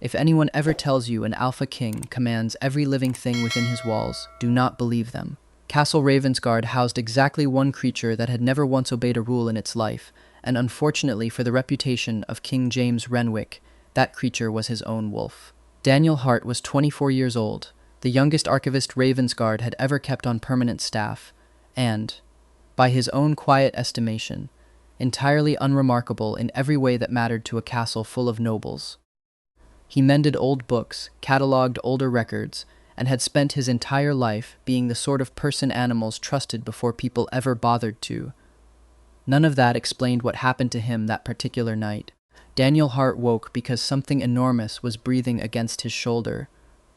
If anyone ever tells you an Alpha King commands every living thing within his walls, do not believe them. Castle Ravensgard housed exactly one creature that had never once obeyed a rule in its life, and unfortunately for the reputation of King James Renwick, that creature was his own wolf. Daniel Hart was 24 years old, the youngest archivist Ravensgard had ever kept on permanent staff, and, by his own quiet estimation, entirely unremarkable in every way that mattered to a castle full of nobles. He mended old books, catalogued older records, and had spent his entire life being the sort of person animals trusted before people ever bothered to. None of that explained what happened to him that particular night. Daniel Hart woke because something enormous was breathing against his shoulder.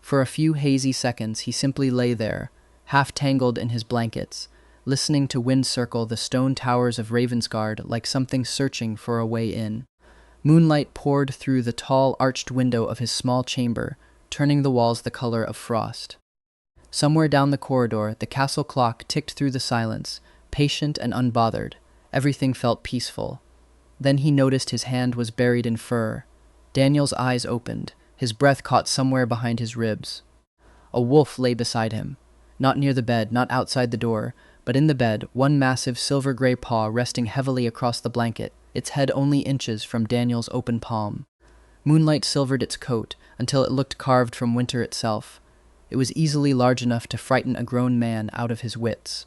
For a few hazy seconds he simply lay there, half tangled in his blankets, listening to wind circle the stone towers of Ravensgard like something searching for a way in. Moonlight poured through the tall arched window of his small chamber, turning the walls the color of frost. Somewhere down the corridor, the castle clock ticked through the silence, patient and unbothered. Everything felt peaceful. Then he noticed his hand was buried in fur. Daniel's eyes opened. His breath caught somewhere behind his ribs. A wolf lay beside him. Not near the bed, not outside the door, but in the bed, one massive silver-gray paw resting heavily across the blanket, its head only inches from Daniel's open palm. Moonlight silvered its coat until it looked carved from winter itself. It was easily large enough to frighten a grown man out of his wits.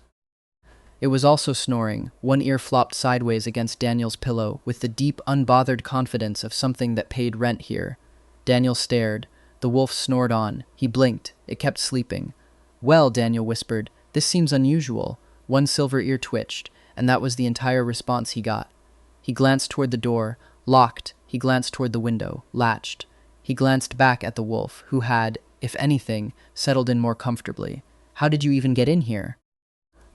It was also snoring, one ear flopped sideways against Daniel's pillow, with the deep, unbothered confidence of something that paid rent here. Daniel stared. The wolf snored on. He blinked. It kept sleeping. "Well," Daniel whispered, "this seems unusual." One silver ear twitched, and that was the entire response he got. He glanced toward the door, locked. He glanced toward the window, latched. He glanced back at the wolf, who had, if anything, settled in more comfortably. "How did you even get in here?"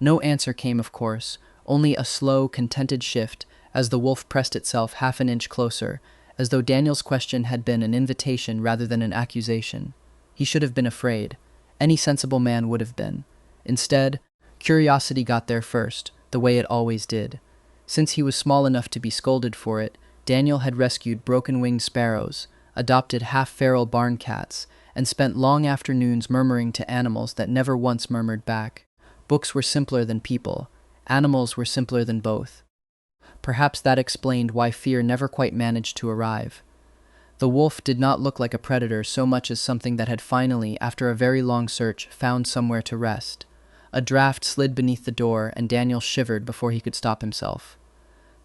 No answer came, of course, only a slow, contented shift as the wolf pressed itself half an inch closer, as though Daniel's question had been an invitation rather than an accusation. He should have been afraid. Any sensible man would have been. Instead, curiosity got there first, the way it always did. Since he was small enough to be scolded for it, Daniel had rescued broken-winged sparrows, adopted half-feral barn cats, and spent long afternoons murmuring to animals that never once murmured back. Books were simpler than people. Animals were simpler than both. Perhaps that explained why fear never quite managed to arrive. The wolf did not look like a predator so much as something that had finally, after a very long search, found somewhere to rest. A draft slid beneath the door, and Daniel shivered before he could stop himself.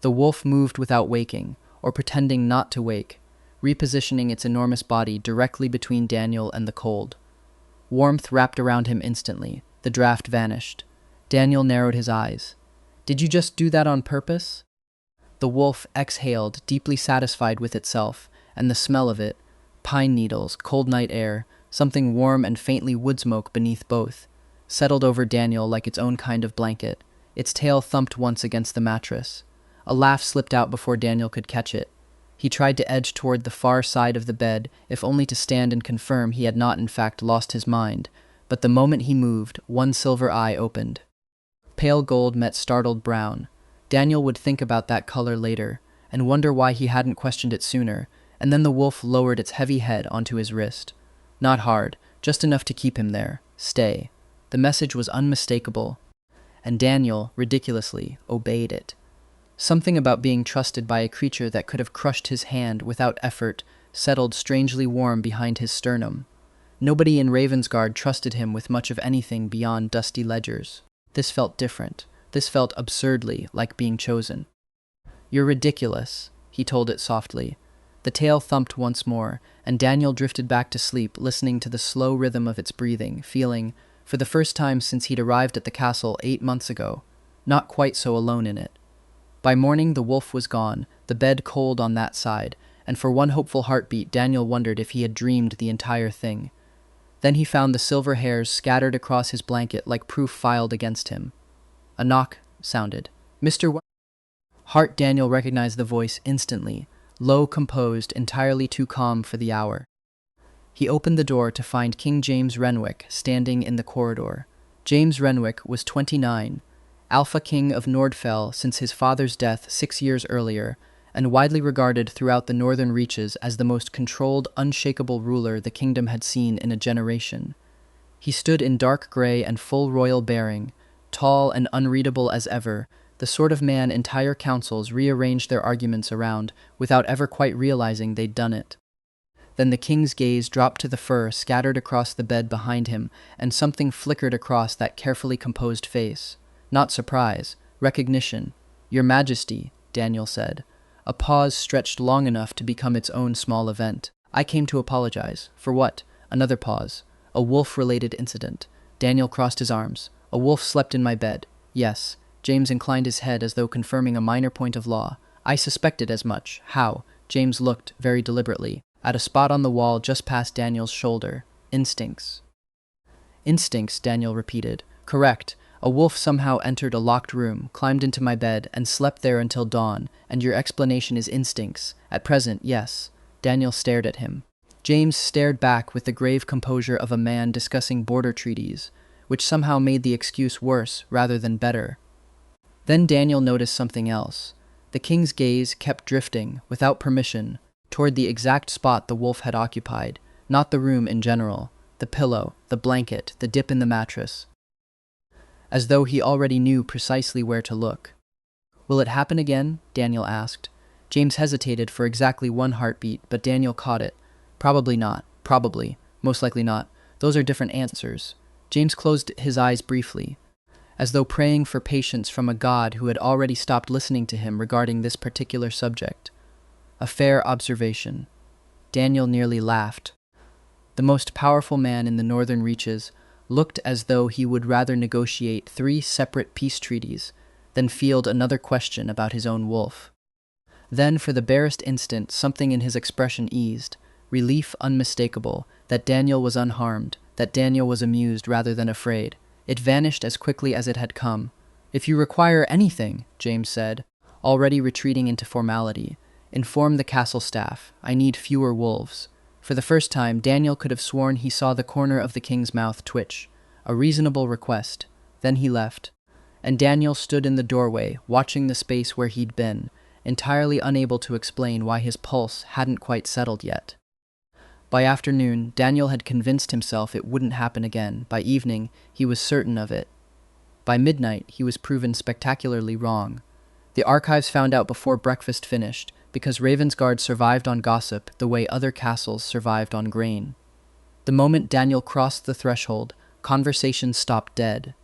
The wolf moved without waking, or pretending not to wake, repositioning its enormous body directly between Daniel and the cold. Warmth wrapped around him instantly. The draft vanished. Daniel narrowed his eyes. "Did you just do that on purpose?" The wolf exhaled, deeply satisfied with itself, and the smell of it, pine needles, cold night air, something warm and faintly wood smoke beneath both, settled over Daniel like its own kind of blanket. Its tail thumped once against the mattress. A laugh slipped out before Daniel could catch it. He tried to edge toward the far side of the bed, if only to stand and confirm he had not in fact lost his mind, but the moment he moved, one silver eye opened. Pale gold met startled brown. Daniel would think about that color later, and wonder why he hadn't questioned it sooner, and then the wolf lowered its heavy head onto his wrist. Not hard, just enough to keep him there. Stay. The message was unmistakable, and Daniel, ridiculously, obeyed it. Something about being trusted by a creature that could have crushed his hand without effort settled strangely warm behind his sternum. Nobody in Ravensgard trusted him with much of anything beyond dusty ledgers. This felt different. This felt absurdly like being chosen. "You're ridiculous," he told it softly. The tail thumped once more, and Daniel drifted back to sleep, listening to the slow rhythm of its breathing, feeling, for the first time since he'd arrived at the castle 8 months ago, not quite so alone in it. By morning, the wolf was gone, the bed cold on that side, and for one hopeful heartbeat, Daniel wondered if he had dreamed the entire thing. Then he found the silver hairs scattered across his blanket like proof filed against him. A knock sounded. "Mr. Hart." Daniel recognized the voice instantly, low, composed, entirely too calm for the hour. He opened the door to find King James Renwick standing in the corridor. James Renwick was 29, Alpha King of Nordfell since his father's death 6 years earlier, and widely regarded throughout the northern reaches as the most controlled, unshakable ruler the kingdom had seen in a generation. He stood in dark gray and full royal bearing, tall and unreadable as ever, the sort of man entire councils rearranged their arguments around without ever quite realizing they'd done it. Then the king's gaze dropped to the fur scattered across the bed behind him, and something flickered across that carefully composed face. Not surprise, recognition. "Your Majesty," Daniel said. A pause stretched long enough to become its own small event. "I came to apologize." "For what?" Another pause. "A wolf-related incident." Daniel crossed his arms. "A wolf slept in my bed." "Yes." James inclined his head as though confirming a minor point of law. "I suspected as much." "How?" James looked, very deliberately, at a spot on the wall just past Daniel's shoulder. "Instincts." "Instincts," Daniel repeated. "Correct. A wolf somehow entered a locked room, climbed into my bed, and slept there until dawn, and your explanation is instincts. At present, yes." Daniel stared at him. James stared back with the grave composure of a man discussing border treaties, which somehow made the excuse worse rather than better. Then Daniel noticed something else. The king's gaze kept drifting, without permission, toward the exact spot the wolf had occupied, not the room in general, the pillow, the blanket, the dip in the mattress, as though he already knew precisely where to look. "Will it happen again?" Daniel asked. James hesitated for exactly one heartbeat, but Daniel caught it. "Probably not. Probably. Most likely not. Those are different answers." James closed his eyes briefly, as though praying for patience from a god who had already stopped listening to him regarding this particular subject. "A fair observation." Daniel nearly laughed. The most powerful man in the northern reaches looked as though he would rather negotiate 3 separate peace treaties than field another question about his own wolf. Then, for the barest instant, something in his expression eased, relief unmistakable, that Daniel was unharmed, that Daniel was amused rather than afraid. It vanished as quickly as it had come. "If you require anything," James said, already retreating into formality, "inform the castle staff. I need fewer wolves." For the first time, Daniel could have sworn he saw the corner of the king's mouth twitch. A reasonable request. Then he left, and Daniel stood in the doorway, watching the space where he'd been, entirely unable to explain why his pulse hadn't quite settled yet. By afternoon, Daniel had convinced himself it wouldn't happen again. By evening, he was certain of it. By midnight, he was proven spectacularly wrong. The archives found out before breakfast finished, because Ravensgard survived on gossip the way other castles survived on grain. The moment Daniel crossed the threshold, conversation stopped dead.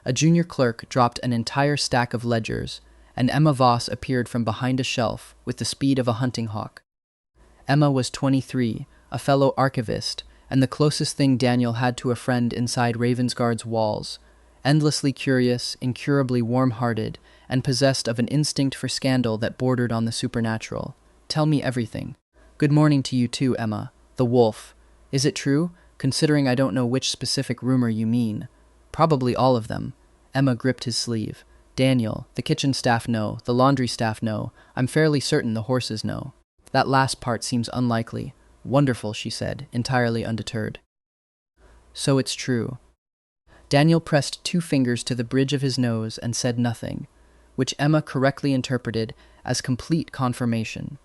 A junior clerk dropped an entire stack of ledgers, and Emma Voss appeared from behind a shelf with the speed of a hunting hawk. Emma was 23, a fellow archivist, and the closest thing Daniel had to a friend inside Ravensgard's walls, endlessly curious, incurably warm-hearted, and possessed of an instinct for scandal that bordered on the supernatural. "Tell me everything." "Good morning to you too, Emma." "The wolf. Is it true, considering I don't know which specific rumor you mean?" "Probably all of them." Emma gripped his sleeve. "Daniel, the kitchen staff know, the laundry staff know, I'm fairly certain the horses know." "That last part seems unlikely." "Wonderful," she said, entirely undeterred. "So it's true." Daniel pressed 2 fingers to the bridge of his nose and said nothing, which Emma correctly interpreted as complete confirmation.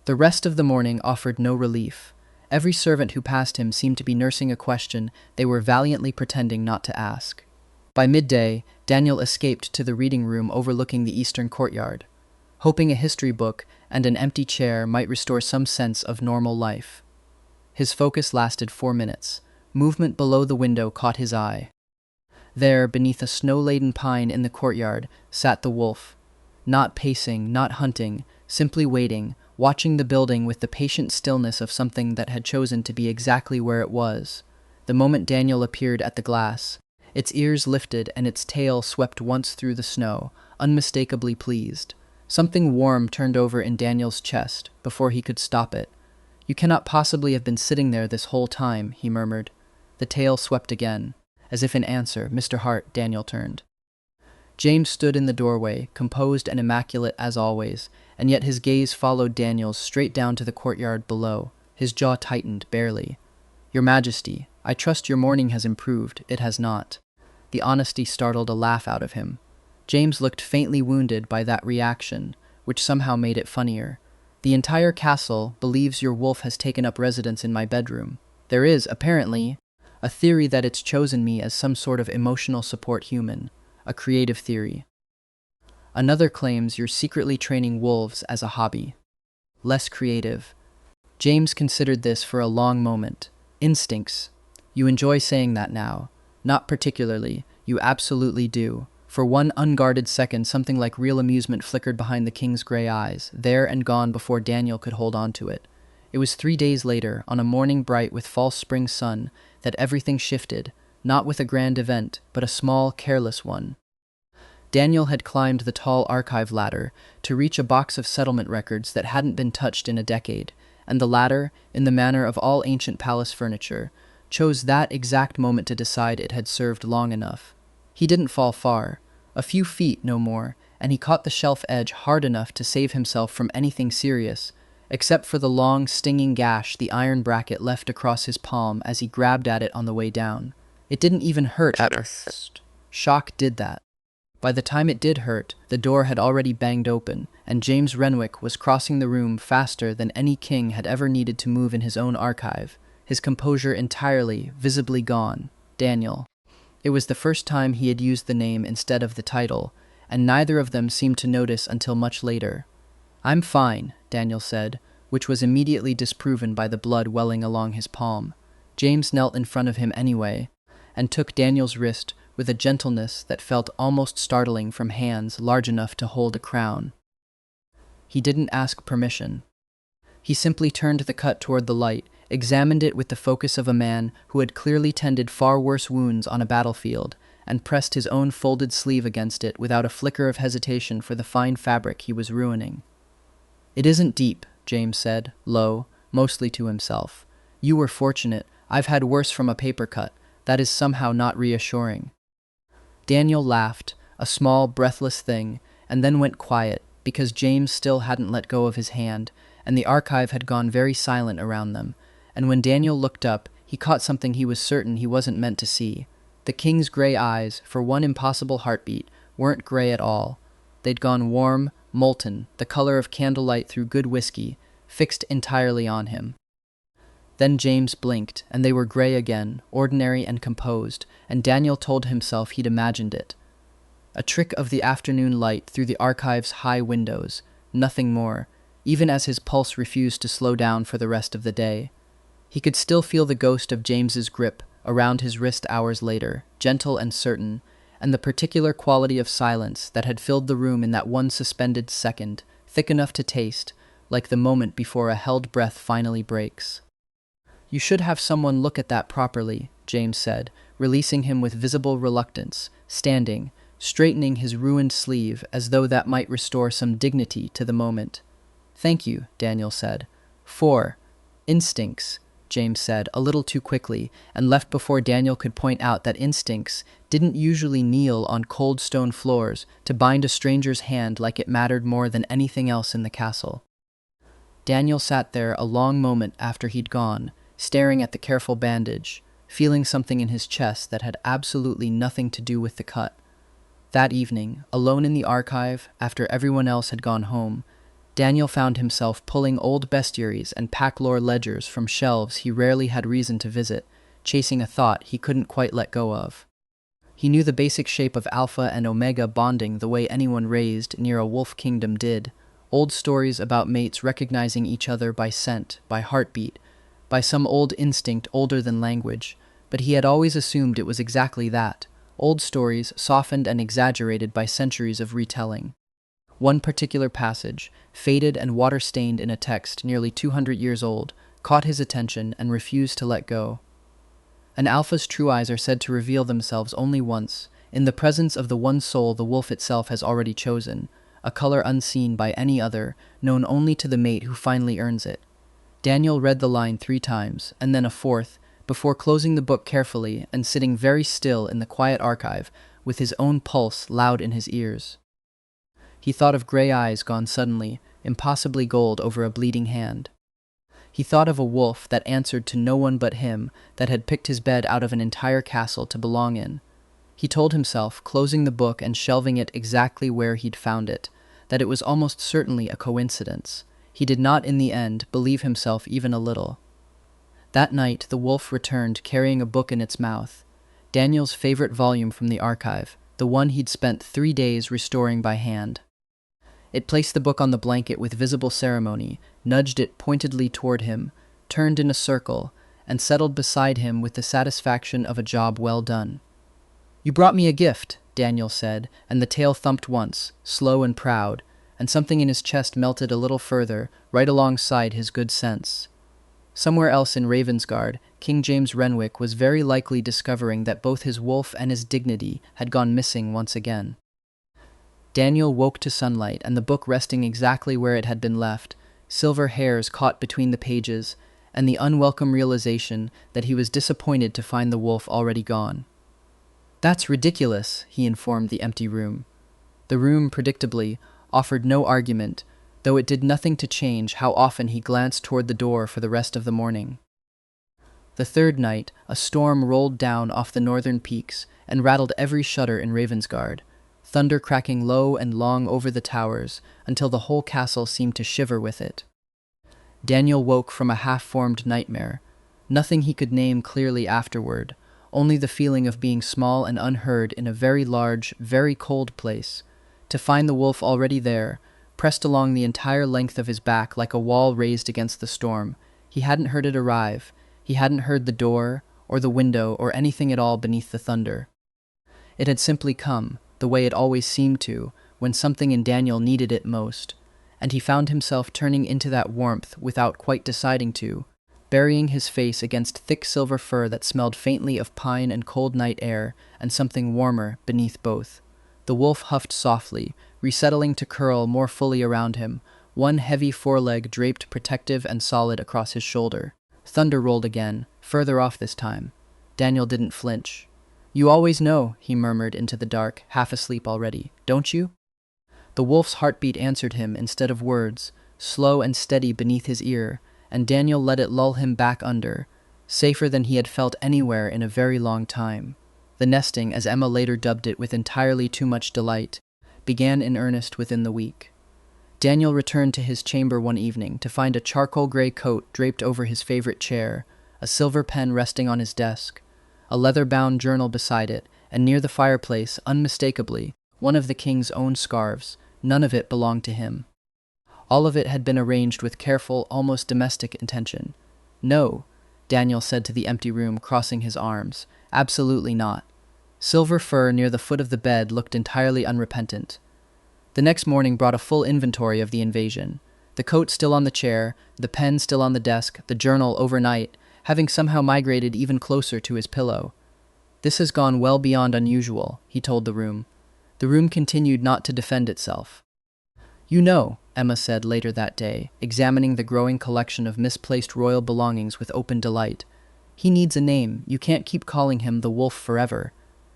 The rest of the morning offered no relief. Every servant who passed him seemed to be nursing a question they were valiantly pretending not to ask. By midday, Daniel escaped to the reading room overlooking the eastern courtyard, hoping a history book and an empty chair might restore some sense of normal life. His focus lasted 4 minutes. Movement below the window caught his eye. There, beneath a snow-laden pine in the courtyard, sat the wolf. Not pacing, not hunting, simply waiting, watching the building with the patient stillness of something that had chosen to be exactly where it was. The moment Daniel appeared at the glass, its ears lifted and its tail swept once through the snow, unmistakably pleased. Something warm turned over in Daniel's chest before he could stop it. "You cannot possibly have been sitting there this whole time," he murmured. The tail swept again. As if in answer, "Mr. Hart," Daniel turned. James stood in the doorway, composed and immaculate as always, and yet his gaze followed Daniel's straight down to the courtyard below. His jaw tightened, barely. "Your Majesty, I trust your morning has improved." "It has not." The honesty startled a laugh out of him. James looked faintly wounded by that reaction, which somehow made it funnier. The entire castle believes your wolf has taken up residence in my bedroom. There is, apparently, a theory that it's chosen me as some sort of emotional support human, a creative theory. Another claims you're secretly training wolves as a hobby. Less creative. James considered this for a long moment. Instincts. You enjoy saying that now. Not particularly. You absolutely do. For one unguarded second, something like real amusement flickered behind the king's gray eyes, there and gone before Daniel could hold on to it. It was 3 days later, on a morning bright with false spring sun, that everything shifted, not with a grand event, but a small, careless one. Daniel had climbed the tall archive ladder to reach a box of settlement records that hadn't been touched in a decade, and the ladder, in the manner of all ancient palace furniture, chose that exact moment to decide it had served long enough. He didn't fall far, a few feet, no more, and he caught the shelf edge hard enough to save himself from anything serious, except for the long, stinging gash the iron bracket left across his palm as he grabbed at it on the way down. It didn't even hurt at first. Shock did that. By the time it did hurt, the door had already banged open, and James Renwick was crossing the room faster than any king had ever needed to move in his own archive, his composure entirely, visibly gone. Daniel. It was the first time he had used the name instead of the title, and neither of them seemed to notice until much later. "I'm fine," Daniel said, which was immediately disproven by the blood welling along his palm. James knelt in front of him anyway, and took Daniel's wrist with a gentleness that felt almost startling from hands large enough to hold a crown. He didn't ask permission. He simply turned the cut toward the light, examined it with the focus of a man who had clearly tended far worse wounds on a battlefield, and pressed his own folded sleeve against it without a flicker of hesitation for the fine fabric he was ruining. "It isn't deep," James said, low, mostly to himself. "You were fortunate. I've had worse from a paper cut. That is somehow not reassuring." Daniel laughed, a small, breathless thing, and then went quiet, because James still hadn't let go of his hand, and the archive had gone very silent around them, and when Daniel looked up, he caught something he was certain he wasn't meant to see. The king's gray eyes, for one impossible heartbeat, weren't gray at all. They'd gone warm, molten, the color of candlelight through good whiskey, fixed entirely on him. Then James blinked, and they were gray again, ordinary and composed, and Daniel told himself he'd imagined it. A trick of the afternoon light through the archive's high windows, nothing more, even as his pulse refused to slow down for the rest of the day. He could still feel the ghost of James's grip around his wrist hours later, gentle and certain, and the particular quality of silence that had filled the room in that one suspended second, thick enough to taste, like the moment before a held breath finally breaks. "You should have someone look at that properly," James said, releasing him with visible reluctance, standing, straightening his ruined sleeve as though that might restore some dignity to the moment. "Thank you," Daniel said. "For instincts," James said, a little too quickly, and left before Daniel could point out that instincts didn't usually kneel on cold stone floors to bind a stranger's hand like it mattered more than anything else in the castle. Daniel sat there a long moment after he'd gone, staring at the careful bandage, feeling something in his chest that had absolutely nothing to do with the cut. That evening, alone in the archive, after everyone else had gone home, Daniel found himself pulling old bestiaries and pack-lore ledgers from shelves he rarely had reason to visit, chasing a thought he couldn't quite let go of. He knew the basic shape of Alpha and Omega bonding the way anyone raised near a wolf kingdom did, old stories about mates recognizing each other by scent, by heartbeat, by some old instinct older than language, but he had always assumed it was exactly that, old stories softened and exaggerated by centuries of retelling. One particular passage, faded and water-stained in a text nearly 200 years old, caught his attention and refused to let go. An alpha's true eyes are said to reveal themselves only once, in the presence of the one soul the wolf itself has already chosen, a color unseen by any other, known only to the mate who finally earns it. Daniel read the line 3 times, and then a 4th, before closing the book carefully and sitting very still in the quiet archive with his own pulse loud in his ears. He thought of gray eyes gone suddenly, impossibly gold over a bleeding hand. He thought of a wolf that answered to no one but him, that had picked his bed out of an entire castle to belong in. He told himself, closing the book and shelving it exactly where he'd found it, that it was almost certainly a coincidence. He did not, in the end, believe himself even a little. That night, the wolf returned carrying a book in its mouth, Daniel's favorite volume from the archive, the one he'd spent 3 days restoring by hand. It placed the book on the blanket with visible ceremony, nudged it pointedly toward him, turned in a circle, and settled beside him with the satisfaction of a job well done. "You brought me a gift," Daniel said, and the tail thumped once, slow and proud, and something in his chest melted a little further, right alongside his good sense. Somewhere else in Ravensgard, King James Renwick was very likely discovering that both his wolf and his dignity had gone missing once again. Daniel woke to sunlight and the book resting exactly where it had been left, silver hairs caught between the pages, and the unwelcome realization that he was disappointed to find the wolf already gone. "That's ridiculous," he informed the empty room. The room, predictably, offered no argument, though it did nothing to change how often he glanced toward the door for the rest of the morning. The third night, a storm rolled down off the northern peaks and rattled every shutter in Ravensgard, thunder cracking low and long over the towers until the whole castle seemed to shiver with it. Daniel woke from a half-formed nightmare, nothing he could name clearly afterward, only the feeling of being small and unheard in a very large, very cold place, to find the wolf already there, pressed along the entire length of his back like a wall raised against the storm. He hadn't heard it arrive. He hadn't heard the door, or the window, or anything at all beneath the thunder. It had simply come, the way it always seemed to, when something in Daniel needed it most, and he found himself turning into that warmth without quite deciding to, burying his face against thick silver fur that smelled faintly of pine and cold night air, and something warmer beneath both. The wolf huffed softly, resettling to curl more fully around him, one heavy foreleg draped protective and solid across his shoulder. Thunder rolled again, further off this time. Daniel didn't flinch. "You always know," he murmured into the dark, half asleep already, "don't you?" The wolf's heartbeat answered him instead of words, slow and steady beneath his ear, and Daniel let it lull him back under, safer than he had felt anywhere in a very long time. The nesting, as Emma later dubbed it with entirely too much delight, began in earnest within the week. Daniel returned to his chamber one evening to find a charcoal-gray coat draped over his favorite chair, a silver pen resting on his desk, a leather-bound journal beside it, and near the fireplace, unmistakably, one of the king's own scarves. None of it belonged to him. All of it had been arranged with careful, almost domestic intention. "No," Daniel said to the empty room, crossing his arms. "Absolutely not." Silver fur near the foot of the bed looked entirely unrepentant. The next morning brought a full inventory of the invasion. The coat still on the chair, the pen still on the desk, the journal overnight, having somehow migrated even closer to his pillow. "This has gone well beyond unusual," he told the room. The room continued not to defend itself. "You know," Emma said later that day, examining the growing collection of misplaced royal belongings with open delight, "he needs a name. You can't keep calling him the wolf forever.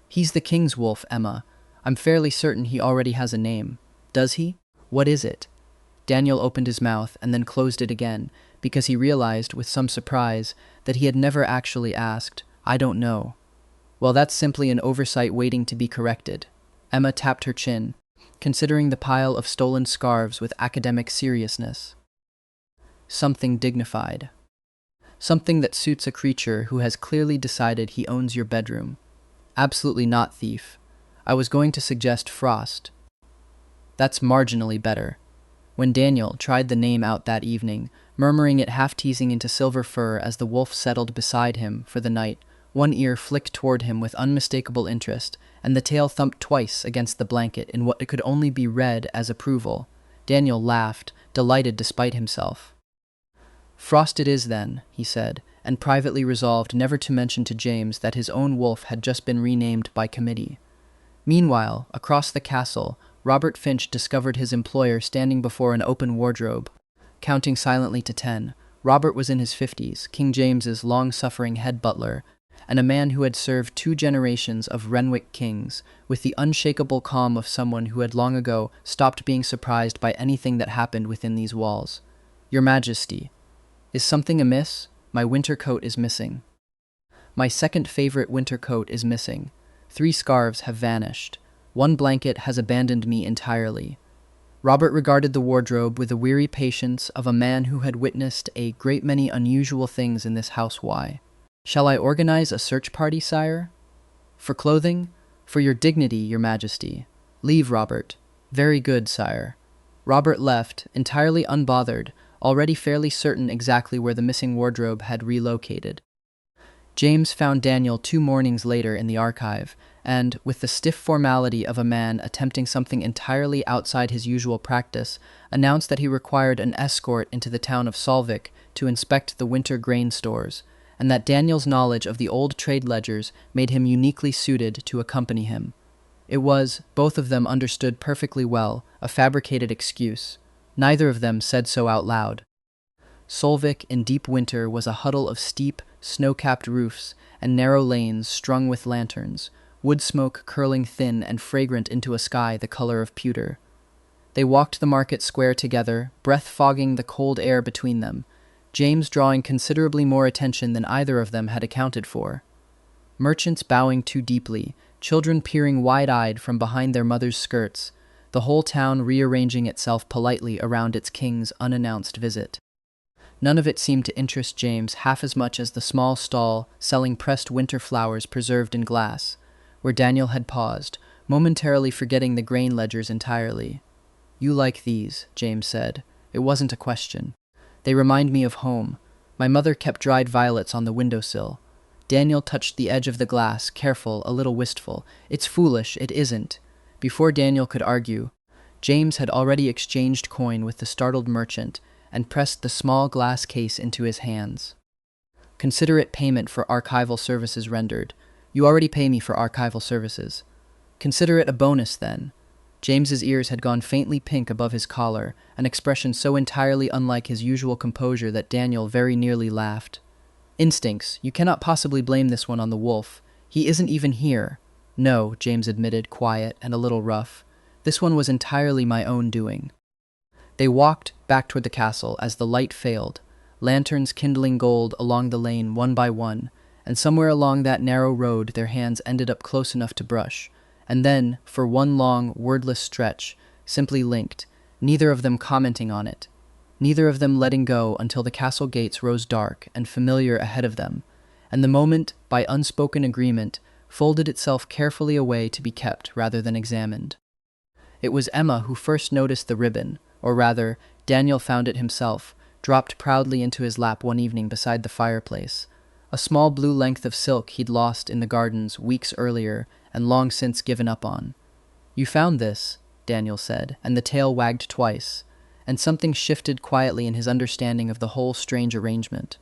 He's the king's wolf, Emma. I'm fairly certain he already has a name. Does he? What is it?" Daniel opened his mouth and then closed it again, because he realized, with some surprise, that he had never actually asked, "I don't know." "Well, that's simply an oversight waiting to be corrected." Emma tapped her chin, considering the pile of stolen scarves with academic seriousness. "Something dignified. Something that suits a creature who has clearly decided he owns your bedroom. Absolutely not thief. I was going to suggest Frost. That's marginally better." When Daniel tried the name out that evening, murmuring it half-teasing into silver fur as the wolf settled beside him for the night, one ear flicked toward him with unmistakable interest, and the tail thumped twice against the blanket in what could only be read as approval. Daniel laughed, delighted despite himself. "Frost it is then," he said, and privately resolved never to mention to James that his own wolf had just been renamed by committee. Meanwhile, across the castle, Robert Finch discovered his employer standing before an open wardrobe. Counting silently to 10, Robert was in his 50s, King James's long-suffering head butler, and a man who had served 2 generations of Renwick kings, with the unshakable calm of someone who had long ago stopped being surprised by anything that happened within these walls. "Your Majesty, is something amiss? My winter coat is missing. My second favorite winter coat is missing. 3 scarves have vanished. 1 blanket has abandoned me entirely. Robert regarded the wardrobe with the weary patience of a man who had witnessed a great many unusual things in this house. Why? Shall I organize a search party, sire? For clothing? For your dignity, your majesty. Leave, Robert. Very good, sire. Robert left, entirely unbothered, already fairly certain exactly where the missing wardrobe had relocated. James found Daniel 2 mornings later in the archive, and, with the stiff formality of a man attempting something entirely outside his usual practice, announced that he required an escort into the town of Solvik to inspect the winter grain stores, and that Daniel's knowledge of the old trade ledgers made him uniquely suited to accompany him. It was, both of them understood perfectly well, a fabricated excuse. Neither of them said so out loud. Solvik in deep winter was a huddle of steep, snow-capped roofs and narrow lanes strung with lanterns, wood smoke curling thin and fragrant into a sky the color of pewter. They walked the market square together, breath fogging the cold air between them, James drawing considerably more attention than either of them had accounted for. Merchants bowing too deeply, children peering wide-eyed from behind their mothers' skirts, the whole town rearranging itself politely around its king's unannounced visit. None of it seemed to interest James half as much as the small stall selling pressed winter flowers preserved in glass, where Daniel had paused, momentarily forgetting the grain ledgers entirely. "You like these," James said. It wasn't a question. "They remind me of home. My mother kept dried violets on the windowsill." Daniel touched the edge of the glass, careful, a little wistful. "It's foolish, it isn't." Before Daniel could argue, James had already exchanged coin with the startled merchant and pressed the small glass case into his hands. "Consider it payment for archival services rendered. You already pay me for archival services. Consider it a bonus, then." James's ears had gone faintly pink above his collar, an expression so entirely unlike his usual composure that Daniel very nearly laughed. "Instincts. You cannot possibly blame this one on the wolf. He isn't even here." "No," James admitted, quiet and a little rough. "This one was entirely my own doing." They walked back toward the castle as the light failed, lanterns kindling gold along the lane one by one, and somewhere along that narrow road their hands ended up close enough to brush, and then, for one long, wordless stretch, simply linked, neither of them commenting on it, neither of them letting go until the castle gates rose dark and familiar ahead of them, and the moment, by unspoken agreement, folded itself carefully away to be kept rather than examined. It was Emma who first noticed the ribbon, or rather, Daniel found it himself, dropped proudly into his lap one evening beside the fireplace, a small blue length of silk he'd lost in the gardens weeks earlier and long since given up on. "You found this," Daniel said, and the tail wagged twice, and something shifted quietly in his understanding of the whole strange arrangement.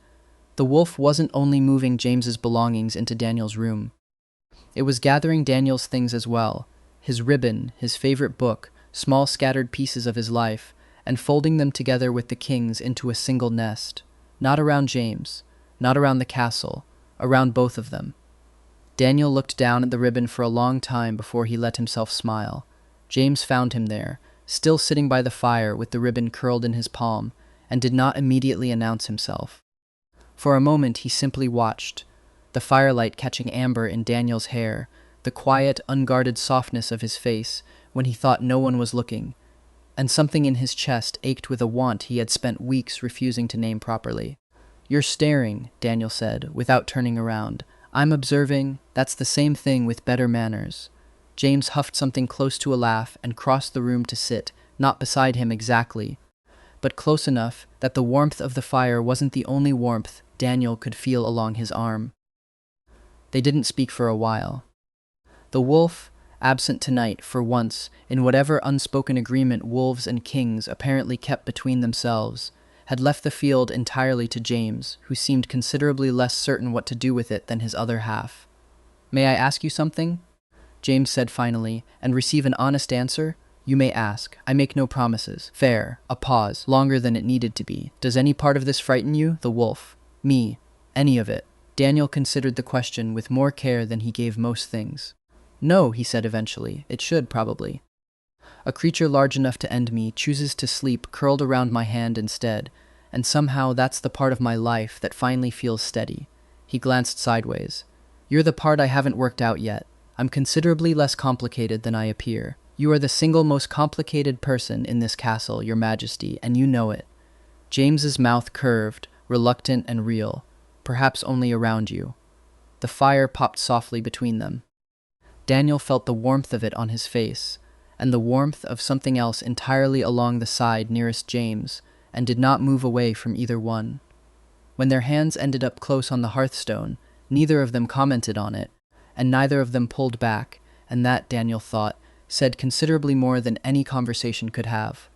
The wolf wasn't only moving James's belongings into Daniel's room. It was gathering Daniel's things as well, his ribbon, his favorite book, small scattered pieces of his life, and folding them together with the king's into a single nest. Not around James, not around the castle, around both of them. Daniel looked down at the ribbon for a long time before he let himself smile. James found him there, still sitting by the fire with the ribbon curled in his palm, and did not immediately announce himself. For a moment he simply watched, the firelight catching amber in Daniel's hair, the quiet, unguarded softness of his face when he thought no one was looking, and something in his chest ached with a want he had spent weeks refusing to name properly. "You're staring," Daniel said, without turning around. "I'm observing. That's the same thing with better manners." James huffed something close to a laugh and crossed the room to sit, not beside him exactly, but close enough that the warmth of the fire wasn't the only warmth Daniel could feel along his arm. They didn't speak for a while. The wolf, absent tonight for once, in whatever unspoken agreement wolves and kings apparently kept between themselves, had left the field entirely to James, who seemed considerably less certain what to do with it than his other half. "May I ask you something?" James said finally, "and receive an honest answer?" "You may ask. I make no promises." "Fair." A pause, longer than it needed to be. "Does any part of this frighten you?" The wolf. "Me. Any of it." Daniel considered the question with more care than he gave most things. "No," he said eventually. "It should, probably. A creature large enough to end me chooses to sleep curled around my hand instead, and somehow that's the part of my life that finally feels steady." He glanced sideways. "You're the part I haven't worked out yet. I'm considerably less complicated than I appear. You are the single most complicated person in this castle, Your Majesty, and you know it. James's mouth curved, reluctant and real, perhaps only around you. The fire popped softly between them. Daniel felt the warmth of it on his face, and the warmth of something else entirely along the side nearest James, and did not move away from either one. When their hands ended up close on the hearthstone, neither of them commented on it, and neither of them pulled back, and that, Daniel thought, said considerably more than any conversation could have.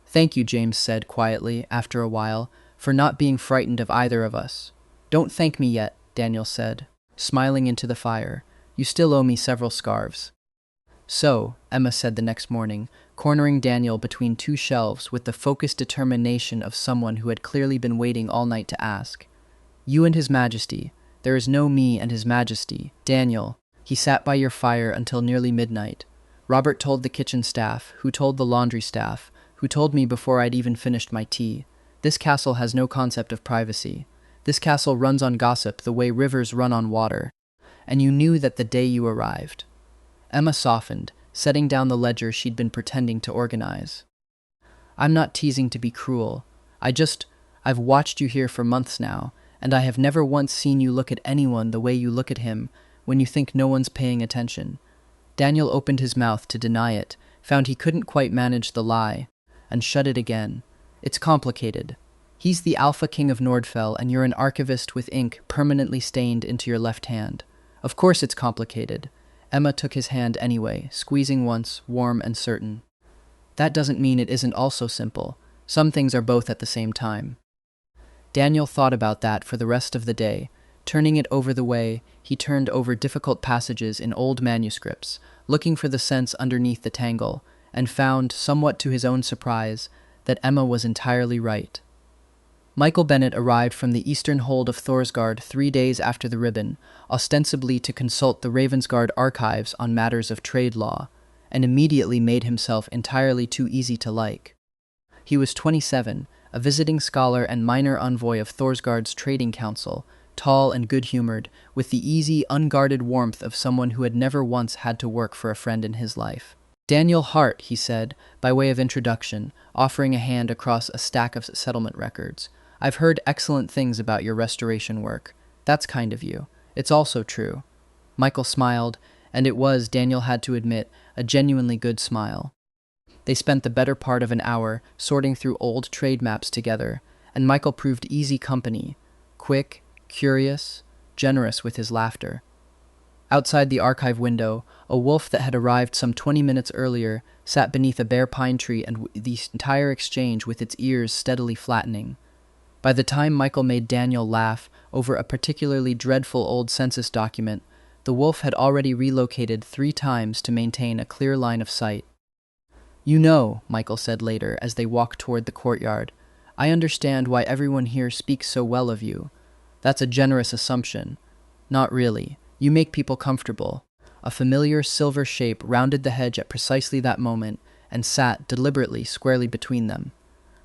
"Thank you," James said quietly, after a while, "for not being frightened of either of us." "Don't thank me yet," Daniel said, smiling into the fire. "You still owe me several scarves." "So," Emma said the next morning, cornering Daniel between two shelves with the focused determination of someone who had clearly been waiting all night to ask. "You and His Majesty. There is no me and His Majesty. Daniel, he sat by your fire until nearly midnight. Robert told the kitchen staff, who told the laundry staff, who told me before I'd even finished my tea. This castle has no concept of privacy. This castle runs on gossip the way rivers run on water. And you knew that the day you arrived." Emma softened, setting down the ledger she'd been pretending to organize. "I'm not teasing to be cruel. I've watched you here for months now, and I have never once seen you look at anyone the way you look at him when you think no one's paying attention." Daniel opened his mouth to deny it, found he couldn't quite manage the lie, and shut it again. "It's complicated. He's the Alpha King of Nordfell, and you're an archivist with ink permanently stained into your left hand. Of course it's complicated." Emma took his hand anyway, squeezing once, warm and certain. "That doesn't mean it isn't also simple. Some things are both at the same time." Daniel thought about that for the rest of the day, turning it over the way he turned over difficult passages in old manuscripts, looking for the sense underneath the tangle, and found, somewhat to his own surprise, that Emma was entirely right. Michael Bennet arrived from the eastern hold of Thorsgard 3 days after the ribbon, ostensibly to consult the Ravensgard archives on matters of trade law, and immediately made himself entirely too easy to like. He was 27, a visiting scholar and minor envoy of Thorsgard's trading council, tall and good-humored, with the easy, unguarded warmth of someone who had never once had to work for a friend in his life. "Daniel Hart," he said, by way of introduction, offering a hand across a stack of settlement records. "I've heard excellent things about your restoration work. That's kind of you. It's also true." Michael smiled, and it was, Daniel had to admit, a genuinely good smile. They spent the better part of an hour sorting through old trade maps together, and Michael proved easy company, quick, curious, generous with his laughter. Outside the archive window, a wolf that had arrived some 20 minutes earlier sat beneath a bare pine tree, and the entire exchange with its ears steadily flattening. By the time Michael made Daniel laugh over a particularly dreadful old census document, the wolf had already relocated 3 times to maintain a clear line of sight. "You know," Michael said later as they walked toward the courtyard, "I understand why everyone here speaks so well of you. That's a generous assumption. Not really. You make people comfortable." A familiar silver shape rounded the hedge at precisely that moment and sat deliberately squarely between them.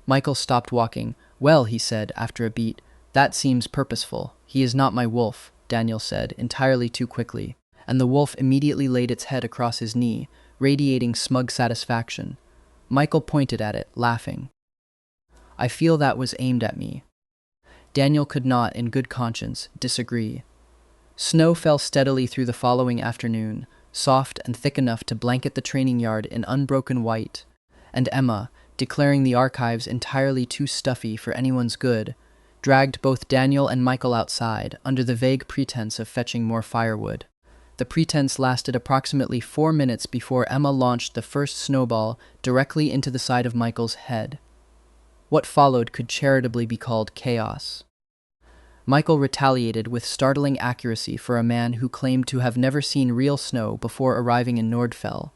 Michael stopped walking. "Well," he said after a beat, "that seems purposeful." "He is not my wolf," Daniel said, entirely too quickly, and the wolf immediately laid its head across his knee, radiating smug satisfaction. Michael pointed at it, laughing. "I feel that was aimed at me." Daniel could not, in good conscience, disagree. Snow fell steadily through the following afternoon, soft and thick enough to blanket the training yard in unbroken white, and Emma, declaring the archives entirely too stuffy for anyone's good, dragged both Daniel and Michael outside under the vague pretense of fetching more firewood. The pretense lasted approximately 4 minutes before Emma launched the first snowball directly into the side of Michael's head. What followed could charitably be called chaos. Michael retaliated with startling accuracy for a man who claimed to have never seen real snow before arriving in Nordfell.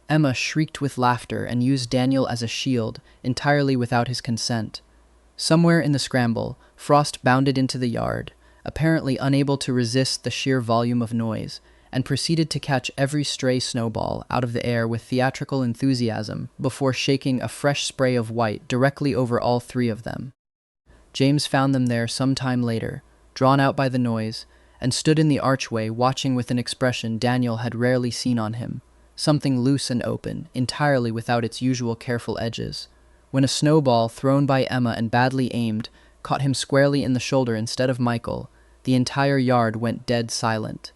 Emma shrieked with laughter and used Daniel as a shield, entirely without his consent. Somewhere in the scramble, Frost bounded into the yard, apparently unable to resist the sheer volume of noise, and proceeded to catch every stray snowball out of the air with theatrical enthusiasm before shaking a fresh spray of white directly over all 3 of them. James found them there some time later, drawn out by the noise, and stood in the archway watching with an expression Daniel had rarely seen on him, something loose and open, entirely without its usual careful edges. When a snowball thrown by Emma and badly aimed caught him squarely in the shoulder instead of Michael, the entire yard went dead silent.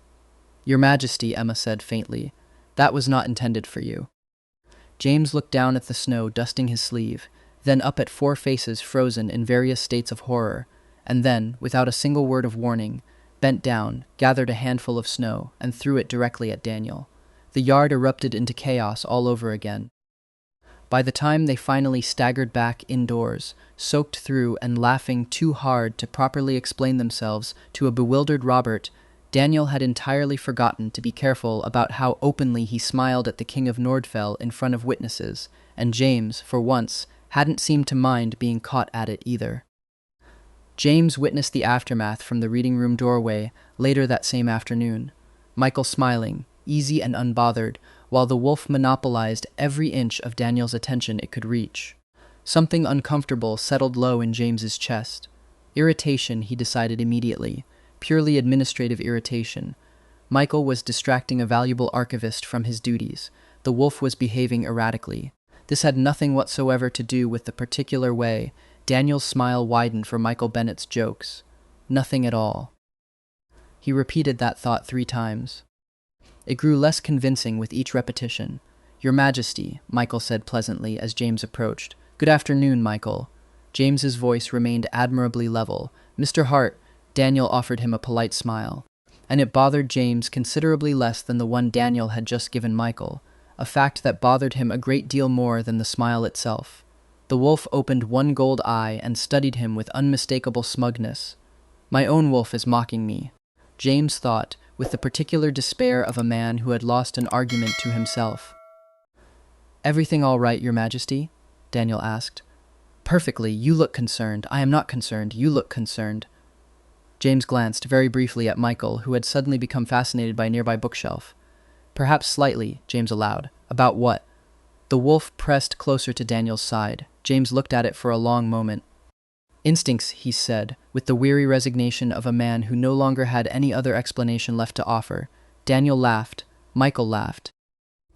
"Your Majesty," Emma said faintly, "that was not intended for you." James looked down at the snow dusting his sleeve, then up at four faces frozen in various states of horror, and then, without a single word of warning, bent down, gathered a handful of snow, and threw it directly at Daniel. The yard erupted into chaos all over again. By the time they finally staggered back indoors, soaked through and laughing too hard to properly explain themselves to a bewildered Robert, Daniel had entirely forgotten to be careful about how openly he smiled at the King of Nordfell in front of witnesses, and James, for once, hadn't seemed to mind being caught at it either. James witnessed the aftermath from the reading room doorway later that same afternoon, Michael smiling, easy and unbothered, while the wolf monopolized every inch of Daniel's attention it could reach. Something uncomfortable settled low in James's chest. Irritation, he decided immediately, purely administrative irritation. Michael was distracting a valuable archivist from his duties. The wolf was behaving erratically. This had nothing whatsoever to do with the particular way Daniel's smile widened for Michael Bennett's jokes. Nothing at all. He repeated that thought 3 times. It grew less convincing with each repetition. "Your Majesty," Michael said pleasantly as James approached. "Good afternoon, Michael." James's voice remained admirably level. "Mr. Hart," Daniel offered him a polite smile. And it bothered James considerably less than the one Daniel had just given Michael, a fact that bothered him a great deal more than the smile itself. The wolf opened one gold eye and studied him with unmistakable smugness. "My own wolf is mocking me," James thought, with the particular despair of a man who had lost an argument to himself. "Everything all right, Your Majesty?" Daniel asked. "Perfectly. You look concerned. I am not concerned. You look concerned." James glanced very briefly at Michael, who had suddenly become fascinated by a nearby bookshelf. "Perhaps slightly," James allowed. "About what?" The wolf pressed closer to Daniel's side. James looked at it for a long moment. "Instincts," he said, with the weary resignation of a man who no longer had any other explanation left to offer. Daniel laughed. Michael laughed.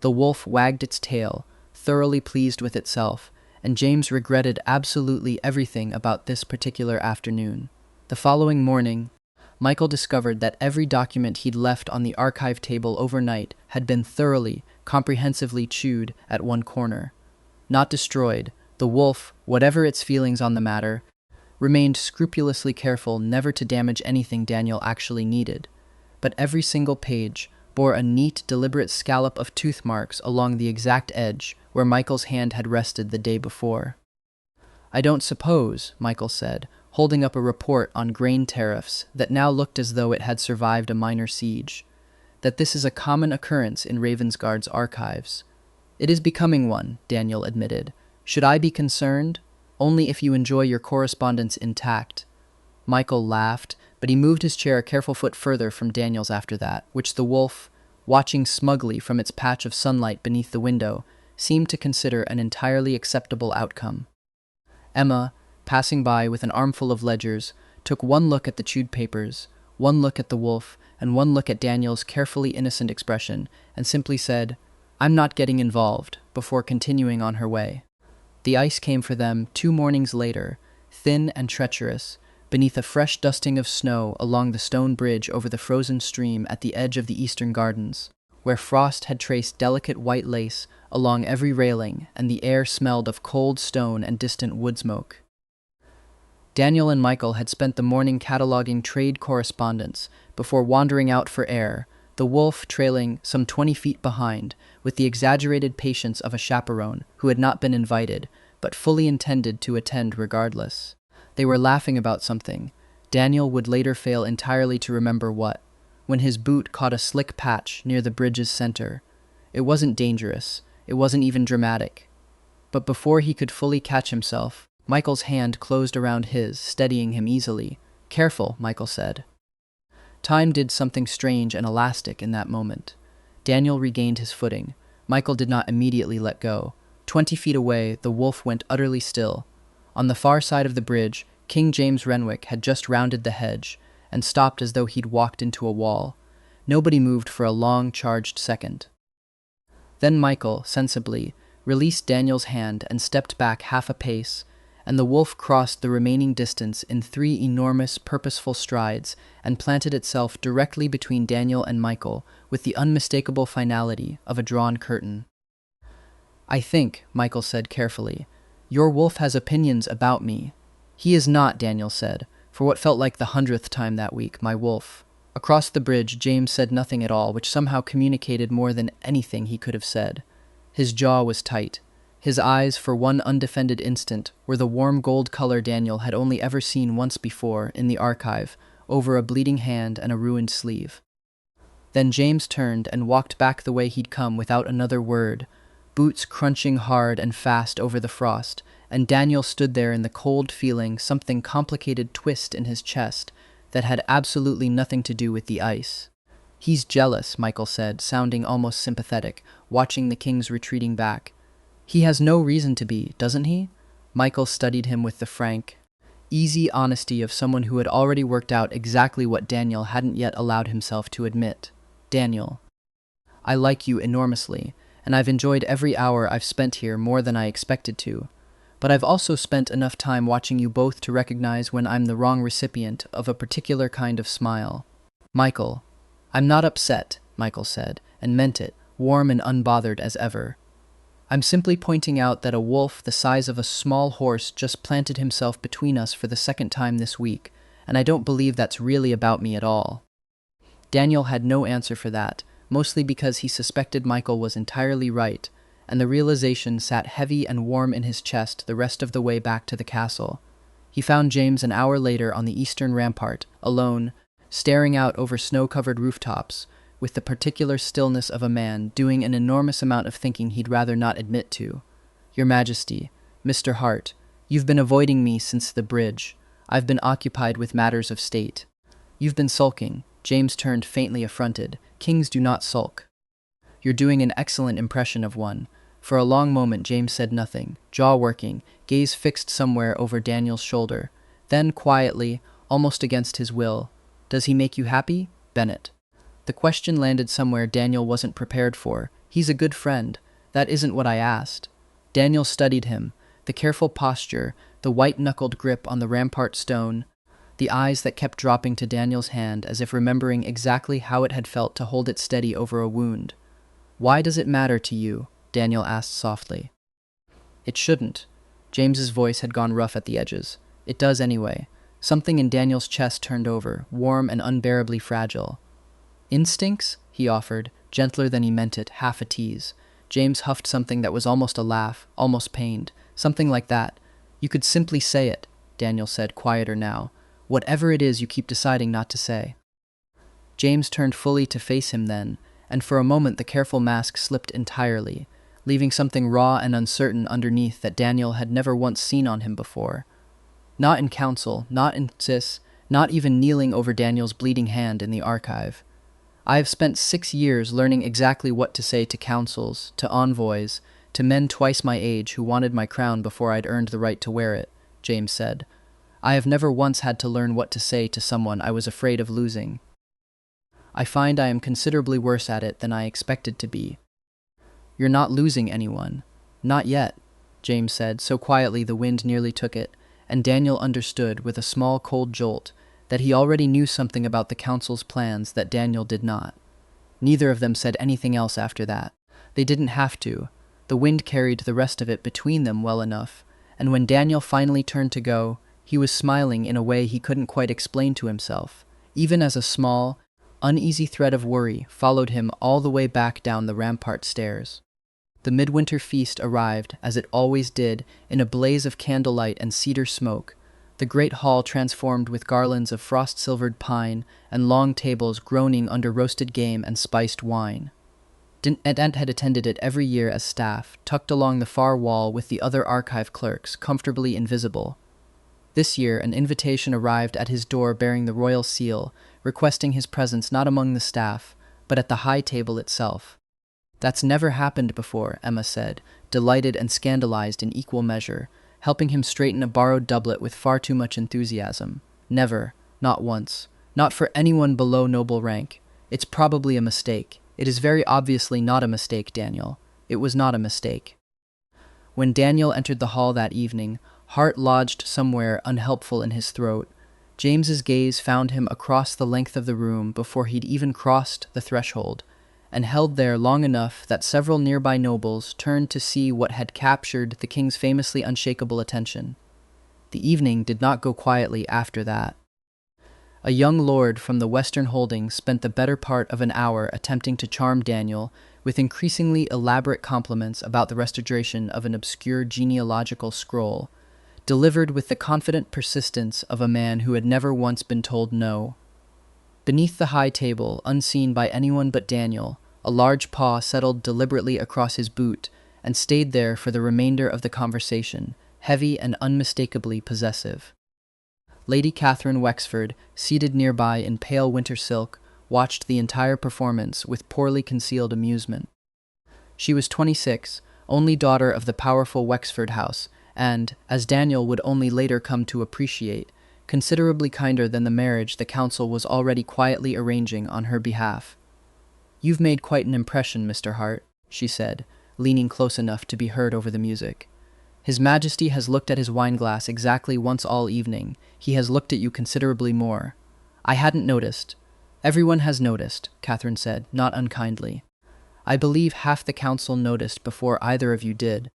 The wolf wagged its tail, thoroughly pleased with itself, and James regretted absolutely everything about this particular afternoon. The following morning, Michael discovered that every document he'd left on the archive table overnight had been thoroughly, comprehensively chewed at one corner. Not destroyed, the wolf, whatever its feelings on the matter, remained scrupulously careful never to damage anything Daniel actually needed. But every single page bore a neat, deliberate scallop of tooth marks along the exact edge where Michael's hand had rested the day before. "I don't suppose," Michael said, holding up a report on grain tariffs that now looked as though it had survived a minor siege, "that this is a common occurrence in Ravensgard's archives." "It is becoming one," Daniel admitted. "Should I be concerned? Only if you enjoy your correspondence intact." Michael laughed, but he moved his chair a careful foot further from Daniel's after that, which the wolf, watching smugly from its patch of sunlight beneath the window, seemed to consider an entirely acceptable outcome. Emma, passing by with an armful of ledgers, took one look at the chewed papers, one look at the wolf, and one look at Daniel's carefully innocent expression, and simply said, "I'm not getting involved," before continuing on her way. The ice came for them 2 mornings later, thin and treacherous, beneath a fresh dusting of snow along the stone bridge over the frozen stream at the edge of the eastern gardens, where frost had traced delicate white lace along every railing and the air smelled of cold stone and distant wood smoke. Daniel and Michael had spent the morning cataloging trade correspondence before wandering out for air, the wolf trailing some 20 feet behind, with the exaggerated patience of a chaperone who had not been invited, but fully intended to attend regardless. They were laughing about something. Daniel would later fail entirely to remember what, when his boot caught a slick patch near the bridge's center. It wasn't dangerous. It wasn't even dramatic. But before he could fully catch himself, Michael's hand closed around his, steadying him easily. "Careful," Michael said. Time did something strange and elastic in that moment. Daniel regained his footing. Michael did not immediately let go. 20 feet away, the wolf went utterly still. On the far side of the bridge, King James Renwick had just rounded the hedge and stopped as though he'd walked into a wall. Nobody moved for a long, charged second. Then Michael, sensibly, released Daniel's hand and stepped back half a pace, and the wolf crossed the remaining distance in 3 enormous, purposeful strides and planted itself directly between Daniel and Michael with the unmistakable finality of a drawn curtain. "I think," Michael said carefully, "your wolf has opinions about me." "He is not," Daniel said, for what felt like the 100th time that week, "my wolf." Across the bridge, James said nothing at all, which somehow communicated more than anything he could have said. His jaw was tight. His eyes, for one undefended instant, were the warm gold color Daniel had only ever seen once before, in the archive, over a bleeding hand and a ruined sleeve. Then James turned and walked back the way he'd come without another word, boots crunching hard and fast over the frost, and Daniel stood there in the cold, feeling something complicated twist in his chest that had absolutely nothing to do with the ice. "He's jealous," Michael said, sounding almost sympathetic, watching the king's retreating back. "He has no reason to be, doesn't he?" Michael studied him with the frank, easy honesty of someone who had already worked out exactly what Daniel hadn't yet allowed himself to admit. "Daniel, I like you enormously, and I've enjoyed every hour I've spent here more than I expected to. But I've also spent enough time watching you both to recognize when I'm the wrong recipient of a particular kind of smile." "Michael, I'm not upset," Michael said, and meant it, warm and unbothered as ever. "I'm simply pointing out that a wolf the size of a small horse just planted himself between us for the 2nd time this week, and I don't believe that's really about me at all." Daniel had no answer for that, mostly because he suspected Michael was entirely right, and the realization sat heavy and warm in his chest the rest of the way back to the castle. He found James an hour later on the eastern rampart, alone, staring out over snow-covered rooftops, with the particular stillness of a man doing an enormous amount of thinking he'd rather not admit to. "Your Majesty, Mr. Hart, you've been avoiding me since the bridge. I've been occupied with matters of state." "You've been sulking." James turned faintly affronted. "Kings do not sulk." "You're doing an excellent impression of one." For a long moment James said nothing, jaw working, gaze fixed somewhere over Daniel's shoulder. Then, quietly, almost against his will, "Does he make you happy, Bennett?" The question landed somewhere Daniel wasn't prepared for. "He's a good friend. That isn't what I asked." Daniel studied him, the careful posture, the white-knuckled grip on the rampart stone, the eyes that kept dropping to Daniel's hand as if remembering exactly how it had felt to hold it steady over a wound. "Why does it matter to you?" Daniel asked softly. "It shouldn't." James's voice had gone rough at the edges. "It does anyway." Something in Daniel's chest turned over, warm and unbearably fragile. "Instincts?" he offered, gentler than he meant it, half a tease. James huffed something that was almost a laugh, almost pained. "Something like that. You could simply say it," Daniel said, quieter now. "Whatever it is you keep deciding not to say." James turned fully to face him then, and for a moment the careful mask slipped entirely, leaving something raw and uncertain underneath that Daniel had never once seen on him before. Not in council, not in Cis, not even kneeling over Daniel's bleeding hand in the archive. "I have spent 6 years learning exactly what to say to councils, to envoys, to men twice my age who wanted my crown before I'd earned the right to wear it," James said. "I have never once had to learn what to say to someone I was afraid of losing. I find I am considerably worse at it than I expected to be." "You're not losing anyone." "Not yet," James said, so quietly the wind nearly took it, and Daniel understood, with a small cold jolt, that he already knew something about the council's plans that Daniel did not. Neither of them said anything else after that. They didn't have to. The wind carried the rest of it between them well enough, and when Daniel finally turned to go, he was smiling in a way he couldn't quite explain to himself, even as a small, uneasy thread of worry followed him all the way back down the rampart stairs. The midwinter feast arrived, as it always did, in a blaze of candlelight and cedar smoke, the great hall transformed with garlands of frost-silvered pine and long tables groaning under roasted game and spiced wine. Aunt had attended it every year as staff, tucked along the far wall with the other archive clerks, comfortably invisible. This year, an invitation arrived at his door bearing the royal seal, requesting his presence not among the staff, but at the high table itself. "That's never happened before," Emma said, delighted and scandalized in equal measure, helping him straighten a borrowed doublet with far too much enthusiasm. "Never. Not once. Not for anyone below noble rank. It's probably a mistake. It is very obviously not a mistake, Daniel." It was not a mistake. When Daniel entered the hall that evening, heart lodged somewhere unhelpful in his throat. James's gaze found him across the length of the room before he'd even crossed the threshold, and held there long enough that several nearby nobles turned to see what had captured the king's famously unshakable attention. The evening did not go quietly after that. A young lord from the Western Holdings spent the better part of an hour attempting to charm Daniel with increasingly elaborate compliments about the restoration of an obscure genealogical scroll, delivered with the confident persistence of a man who had never once been told no. Beneath the high table, unseen by anyone but Daniel, a large paw settled deliberately across his boot and stayed there for the remainder of the conversation, heavy and unmistakably possessive. Lady Catherine Wexford, seated nearby in pale winter silk, watched the entire performance with poorly concealed amusement. She was 26, only daughter of the powerful Wexford house, and, as Daniel would only later come to appreciate, considerably kinder than the marriage the council was already quietly arranging on her behalf. "You've made quite an impression, Mr. Hart," she said, leaning close enough to be heard over the music. "His Majesty has looked at his wineglass exactly once all evening. He has looked at you considerably more." "I hadn't noticed." "Everyone has noticed," Catherine said, not unkindly. "I believe half the council noticed before either of you did."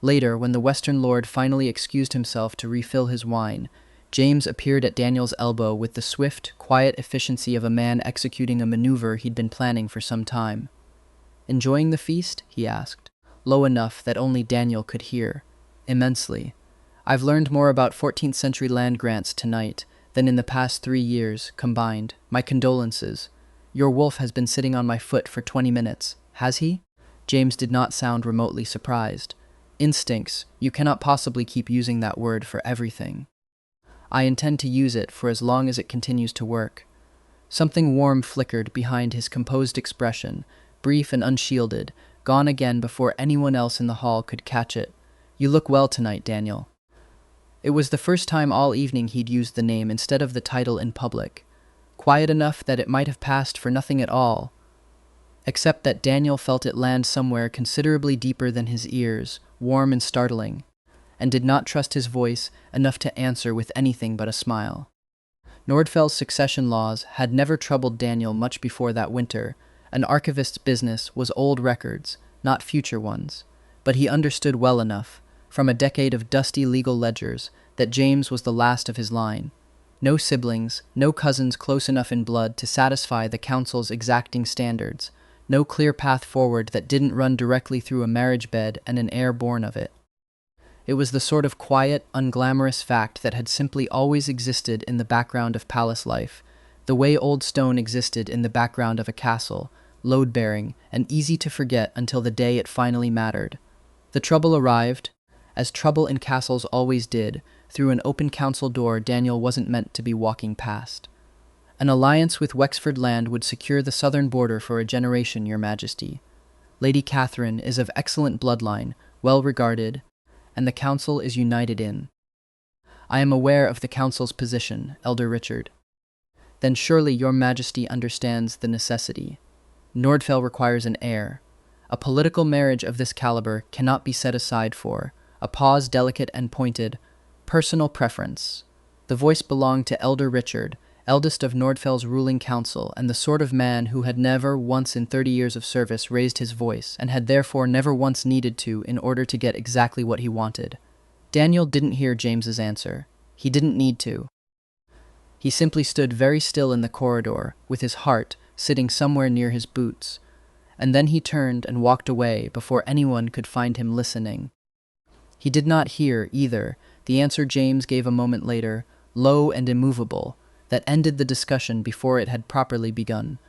Later, when the Western Lord finally excused himself to refill his wine, James appeared at Daniel's elbow with the swift, quiet efficiency of a man executing a maneuver he'd been planning for some time. "Enjoying the feast?" he asked, low enough that only Daniel could hear. "Immensely. I've learned more about 14th century land grants tonight than in the past 3 years, combined. My condolences. Your wolf has been sitting on my foot for 20 minutes. Has he?" James did not sound remotely surprised. "Instincts. You cannot possibly keep using that word for everything." "I intend to use it for as long as it continues to work." Something warm flickered behind his composed expression, brief and unshielded, gone again before anyone else in the hall could catch it. "You look well tonight, Daniel." It was the first time all evening he'd used the name instead of the title in public. Quiet enough that it might have passed for nothing at all, except that Daniel felt it land somewhere considerably deeper than his ears, warm and startling, and did not trust his voice enough to answer with anything but a smile. Nordfell's succession laws had never troubled Daniel much before that winter. An archivist's business was old records, not future ones, but he understood well enough, from a decade of dusty legal ledgers, that James was the last of his line. No siblings, no cousins close enough in blood to satisfy the council's exacting standards, no clear path forward that didn't run directly through a marriage bed and an heir born of it. It was the sort of quiet, unglamorous fact that had simply always existed in the background of palace life, the way old stone existed in the background of a castle, load-bearing and easy to forget until the day it finally mattered. The trouble arrived, as trouble in castles always did, through an open council door Daniel wasn't meant to be walking past. "An alliance with Wexford land would secure the southern border for a generation, Your Majesty. Lady Catherine is of excellent bloodline, well regarded, and the council is united in." "I am aware of the council's position, Elder Richard." "Then surely Your Majesty understands the necessity. Nordfell requires an heir. A political marriage of this caliber cannot be set aside for," a pause delicate and pointed, "personal preference." The voice belonged to Elder Richard, eldest of Nordfell's ruling council, and the sort of man who had never once in 30 years of service raised his voice, and had therefore never once needed to in order to get exactly what he wanted. Daniel didn't hear James's answer. He didn't need to. He simply stood very still in the corridor, with his heart sitting somewhere near his boots, and then he turned and walked away before anyone could find him listening. He did not hear, either, the answer James gave a moment later, low and immovable, that ended the discussion before it had properly begun.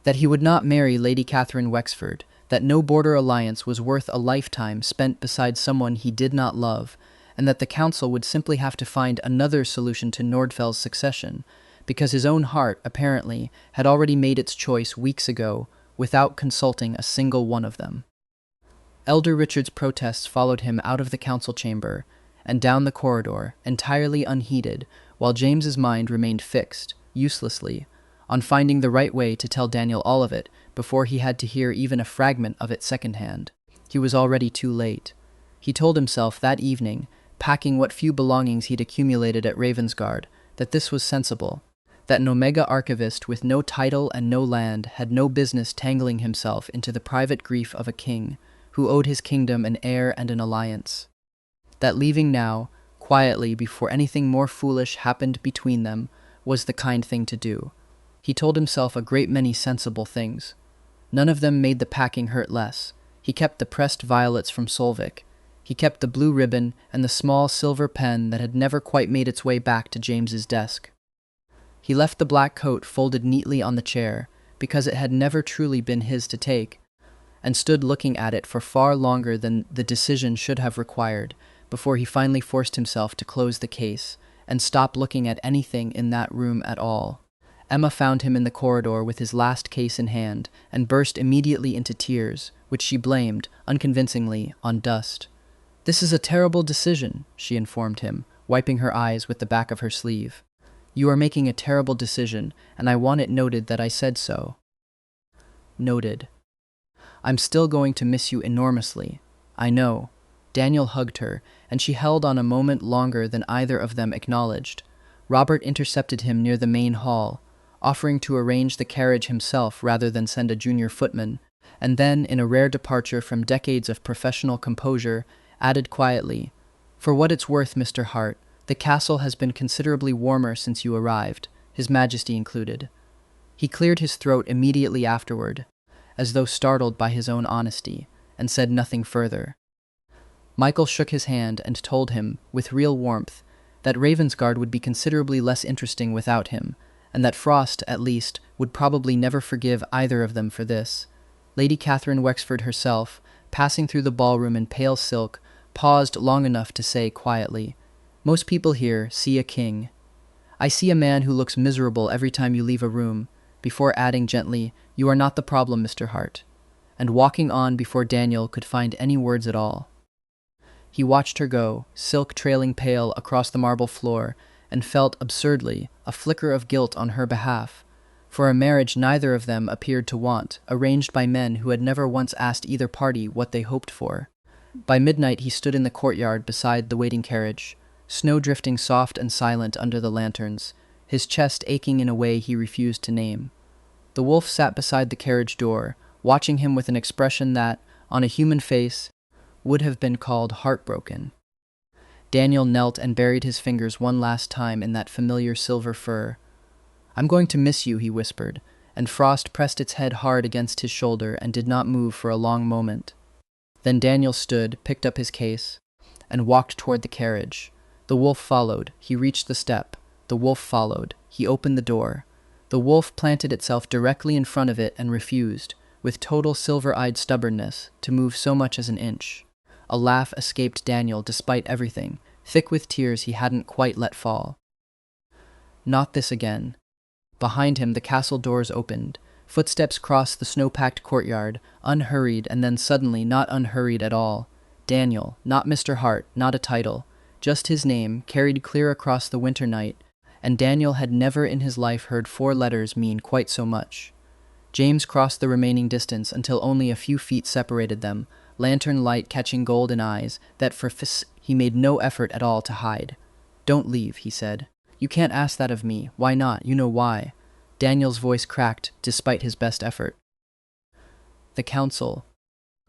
That he would not marry Lady Catherine Wexford, that no border alliance was worth a lifetime spent beside someone he did not love, and that the council would simply have to find another solution to Nordfell's succession, because his own heart, apparently, had already made its choice weeks ago, without consulting a single one of them. Elder Richard's protests followed him out of the council chamber and down the corridor, entirely unheeded, while James's mind remained fixed, uselessly, on finding the right way to tell Daniel all of it before he had to hear even a fragment of it secondhand. He was already too late. He told himself that evening, packing what few belongings he'd accumulated at Ravensgard, that this was sensible, that an Omega archivist with no title and no land had no business tangling himself into the private grief of a king who owed his kingdom an heir and an alliance. That leaving now, quietly before anything more foolish happened between them, was the kind thing to do. He told himself a great many sensible things. None of them made the packing hurt less. He kept the pressed violets from Solvik. He kept the blue ribbon and the small silver pen that had never quite made its way back to James's desk. He left the black coat folded neatly on the chair, because it had never truly been his to take, and stood looking at it for far longer than the decision should have required, before he finally forced himself to close the case and stop looking at anything in that room at all. Emma found him in the corridor with his last case in hand and burst immediately into tears, which she blamed, unconvincingly, on dust. "This is a terrible decision," she informed him, wiping her eyes with the back of her sleeve. "You are making a terrible decision, and I want it noted that I said so." Noted. "I'm still going to miss you enormously. I know." Daniel hugged her, and she held on a moment longer than either of them acknowledged. Robert intercepted him near the main hall, offering to arrange the carriage himself rather than send a junior footman, and then, in a rare departure from decades of professional composure, added quietly, "For what it's worth, Mr. Hart, the castle has been considerably warmer since you arrived, His Majesty included." He cleared his throat immediately afterward, as though startled by his own honesty, and said nothing further. Michael shook his hand and told him, with real warmth, that Ravensgard would be considerably less interesting without him, and that Frost, at least, would probably never forgive either of them for this. Lady Catherine Wexford herself, passing through the ballroom in pale silk, paused long enough to say quietly, "Most people here see a king. I see a man who looks miserable every time you leave a room," before adding gently, "You are not the problem, Mr. Hart," and walking on before Daniel could find any words at all. He watched her go, silk trailing pale across the marble floor, and felt, absurdly, a flicker of guilt on her behalf, for a marriage neither of them appeared to want, arranged by men who had never once asked either party what they hoped for. By midnight he stood in the courtyard beside the waiting carriage, snow drifting soft and silent under the lanterns, his chest aching in a way he refused to name. The wolf sat beside the carriage door, watching him with an expression that, on a human face, would have been called heartbroken. Daniel knelt and buried his fingers one last time in that familiar silver fur. "I'm going to miss you," he whispered, and Frost pressed its head hard against his shoulder and did not move for a long moment. Then Daniel stood, picked up his case, and walked toward the carriage. The wolf followed. He reached the step. The wolf followed. He opened the door. The wolf planted itself directly in front of it and refused, with total silver-eyed stubbornness, to move so much as an inch. A laugh escaped Daniel despite everything, thick with tears he hadn't quite let fall. Not this again. Behind him the castle doors opened. Footsteps crossed the snow-packed courtyard, unhurried and then suddenly not unhurried at all. Daniel, not Mr. Hart, not a title, just his name, carried clear across the winter night, and Daniel had never in his life heard 4 letters mean quite so much. James crossed the remaining distance until only a few feet separated them, lantern light catching golden eyes that he made no effort at all to hide. "Don't leave," he said. "You can't ask that of me. Why not? You know why." Daniel's voice cracked, despite his best effort. "The council.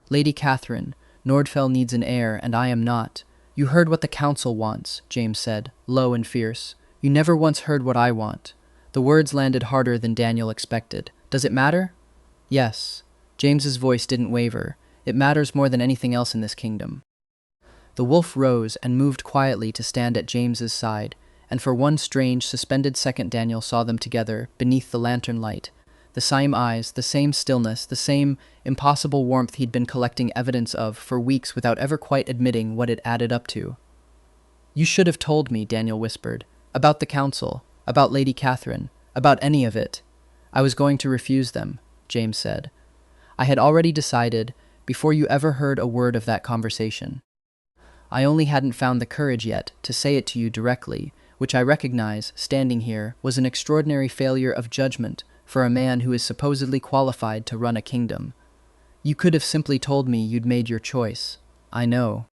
Lady Catherine, Nordfell needs an heir, and I am not." "You heard what the council wants," James said, low and fierce. "You never once heard what I want." The words landed harder than Daniel expected. "Does it matter?" "Yes." James's voice didn't waver. "It matters more than anything else in this kingdom." The wolf rose and moved quietly to stand at James's side, and for one strange, suspended second Daniel saw them together, beneath the lantern light. The same eyes, the same stillness, the same impossible warmth he'd been collecting evidence of for weeks without ever quite admitting what it added up to. "You should have told me," Daniel whispered. "About the council, about Lady Catherine, about any of it." "I was going to refuse them," James said. "I had already decided, before you ever heard a word of that conversation. I only hadn't found the courage yet to say it to you directly, which I recognize, standing here, was an extraordinary failure of judgment for a man who is supposedly qualified to run a kingdom. You could have simply told me you'd made your choice. I know.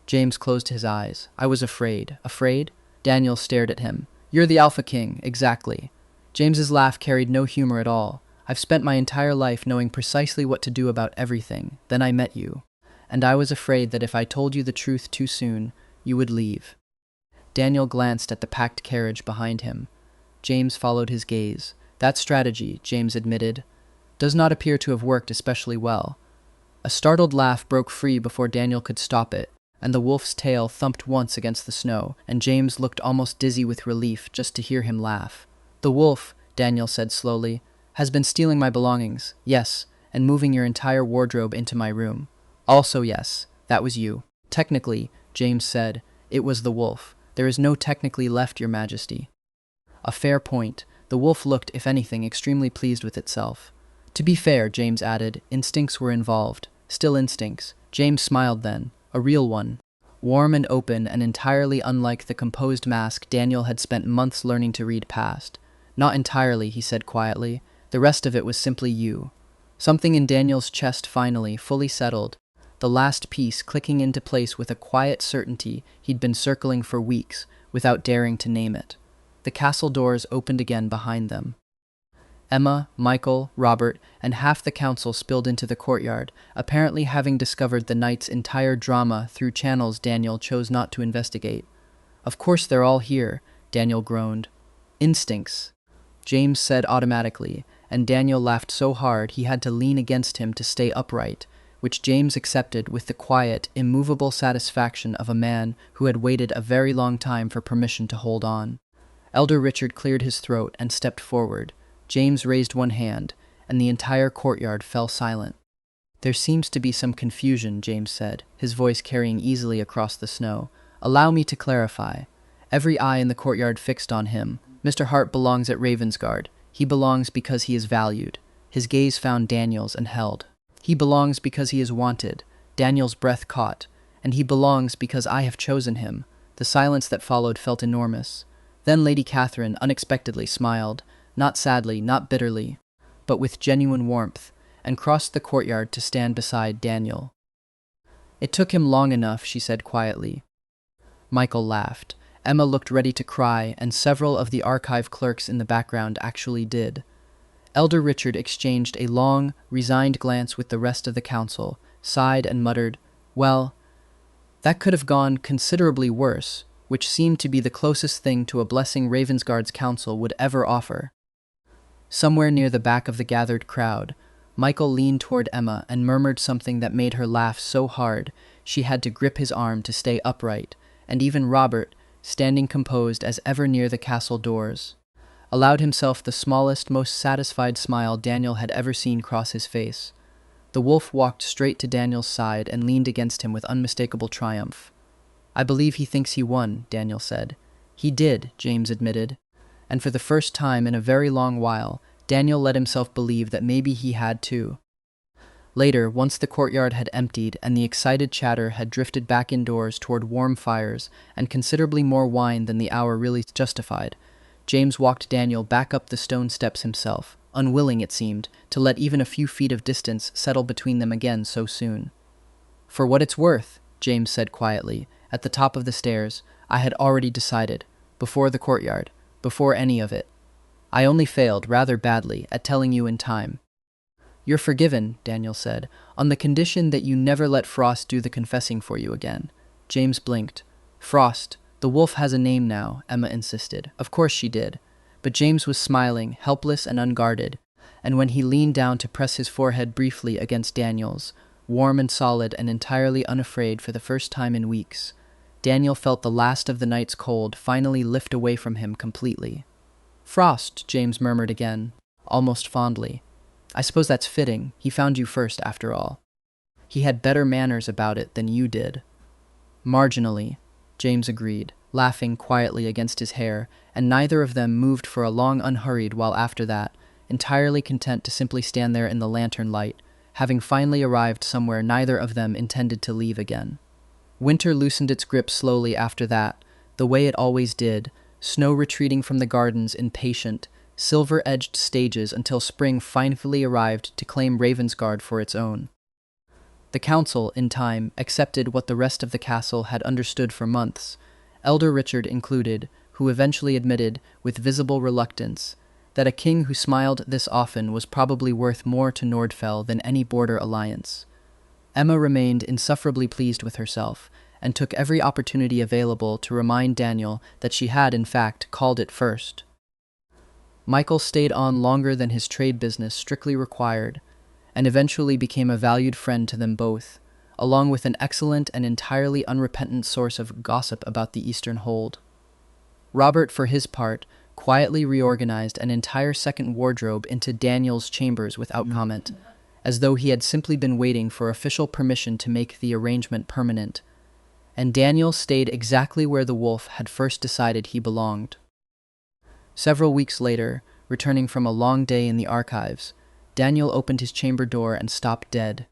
James closed his eyes. I was afraid. Afraid? Daniel stared at him. You're the Alpha King, exactly. James's laugh carried no humor at all. I've spent my entire life knowing precisely what to do about everything. Then I met you. And I was afraid that if I told you the truth too soon, you would leave. Daniel glanced at the packed carriage behind him. James followed his gaze. That strategy, James admitted, does not appear to have worked especially well. A startled laugh broke free before Daniel could stop it, and the wolf's tail thumped once against the snow, and James looked almost dizzy with relief just to hear him laugh. The wolf, Daniel said slowly, has been stealing my belongings, yes, and moving your entire wardrobe into my room. Also yes, that was you. Technically, James said, it was the wolf. There is no technically left, your majesty. A fair point. The wolf looked, if anything, extremely pleased with itself. To be fair, James added, instincts were involved. Still instincts. James smiled then. A real one. Warm and open and entirely unlike the composed mask Daniel had spent months learning to read past. Not entirely, he said quietly. The rest of it was simply you. Something in Daniel's chest finally, fully settled. The last piece clicking into place with a quiet certainty he'd been circling for weeks, without daring to name it. The castle doors opened again behind them. Emma, Michael, Robert, and half the council spilled into the courtyard, apparently having discovered the night's entire drama through channels Daniel chose not to investigate. Of course they're all here, Daniel groaned. Instincts, James said automatically, and Daniel laughed so hard he had to lean against him to stay upright, which James accepted with the quiet, immovable satisfaction of a man who had waited a very long time for permission to hold on. Elder Richard cleared his throat and stepped forward. James raised one hand, and the entire courtyard fell silent. There seems to be some confusion, James said, his voice carrying easily across the snow. Allow me to clarify. Every eye in the courtyard fixed on him. Mr. Hart belongs at Ravensgard. He belongs because he is valued. His gaze found Daniel's and held. He belongs because he is wanted. Daniel's breath caught. And he belongs because I have chosen him. The silence that followed felt enormous. Then Lady Catherine unexpectedly smiled, not sadly, not bitterly, but with genuine warmth, and crossed the courtyard to stand beside Daniel. It took him long enough, she said quietly. Michael laughed. Emma looked ready to cry, and several of the archive clerks in the background actually did. Elder Richard exchanged a long, resigned glance with the rest of the council, sighed and muttered, well, that could have gone considerably worse, which seemed to be the closest thing to a blessing Ravensgard's council would ever offer. Somewhere near the back of the gathered crowd, Michael leaned toward Emma and murmured something that made her laugh so hard she had to grip his arm to stay upright, and even Robert, standing composed as ever near the castle doors, allowed himself the smallest, most satisfied smile Daniel had ever seen cross his face. The wolf walked straight to Daniel's side and leaned against him with unmistakable triumph. I believe he thinks he won, Daniel said. He did, James admitted. And for the first time in a very long while, Daniel let himself believe that maybe he had too. Later, once the courtyard had emptied and the excited chatter had drifted back indoors toward warm fires and considerably more wine than the hour really justified, James walked Daniel back up the stone steps himself, unwilling, it seemed, to let even a few feet of distance settle between them again so soon. For what it's worth, James said quietly, at the top of the stairs, I had already decided, before the courtyard, before any of it. I only failed, rather badly, at telling you in time. You're forgiven, Daniel said, on the condition that you never let Frost do the confessing for you again. James blinked. Frost. The wolf has a name now, Emma insisted. Of course she did. But James was smiling, helpless and unguarded, and when he leaned down to press his forehead briefly against Daniel's, warm and solid and entirely unafraid for the first time in weeks, Daniel felt the last of the night's cold finally lift away from him completely. Frost, James murmured again, almost fondly. I suppose that's fitting. He found you first, after all. He had better manners about it than you did. Marginally, James agreed, laughing quietly against his hair, and neither of them moved for a long unhurried while after that, entirely content to simply stand there in the lantern light, having finally arrived somewhere neither of them intended to leave again. Winter loosened its grip slowly after that, the way it always did, snow retreating from the gardens in patient, silver-edged stages until spring finally arrived to claim Ravensgard for its own. The council, in time, accepted what the rest of the castle had understood for months, Elder Richard included, who eventually admitted, with visible reluctance, that a king who smiled this often was probably worth more to Nordfell than any border alliance. Emma remained insufferably pleased with herself, and took every opportunity available to remind Daniel that she had, in fact, called it first. Michael stayed on longer than his trade business strictly required, and eventually became a valued friend to them both, along with an excellent and entirely unrepentant source of gossip about the Eastern Hold. Robert, for his part, quietly reorganized an entire second wardrobe into Daniel's chambers without comment, as though he had simply been waiting for official permission to make the arrangement permanent. And Daniel stayed exactly where the wolf had first decided he belonged. Several weeks later, returning from a long day in the archives, Daniel opened his chamber door and stopped dead.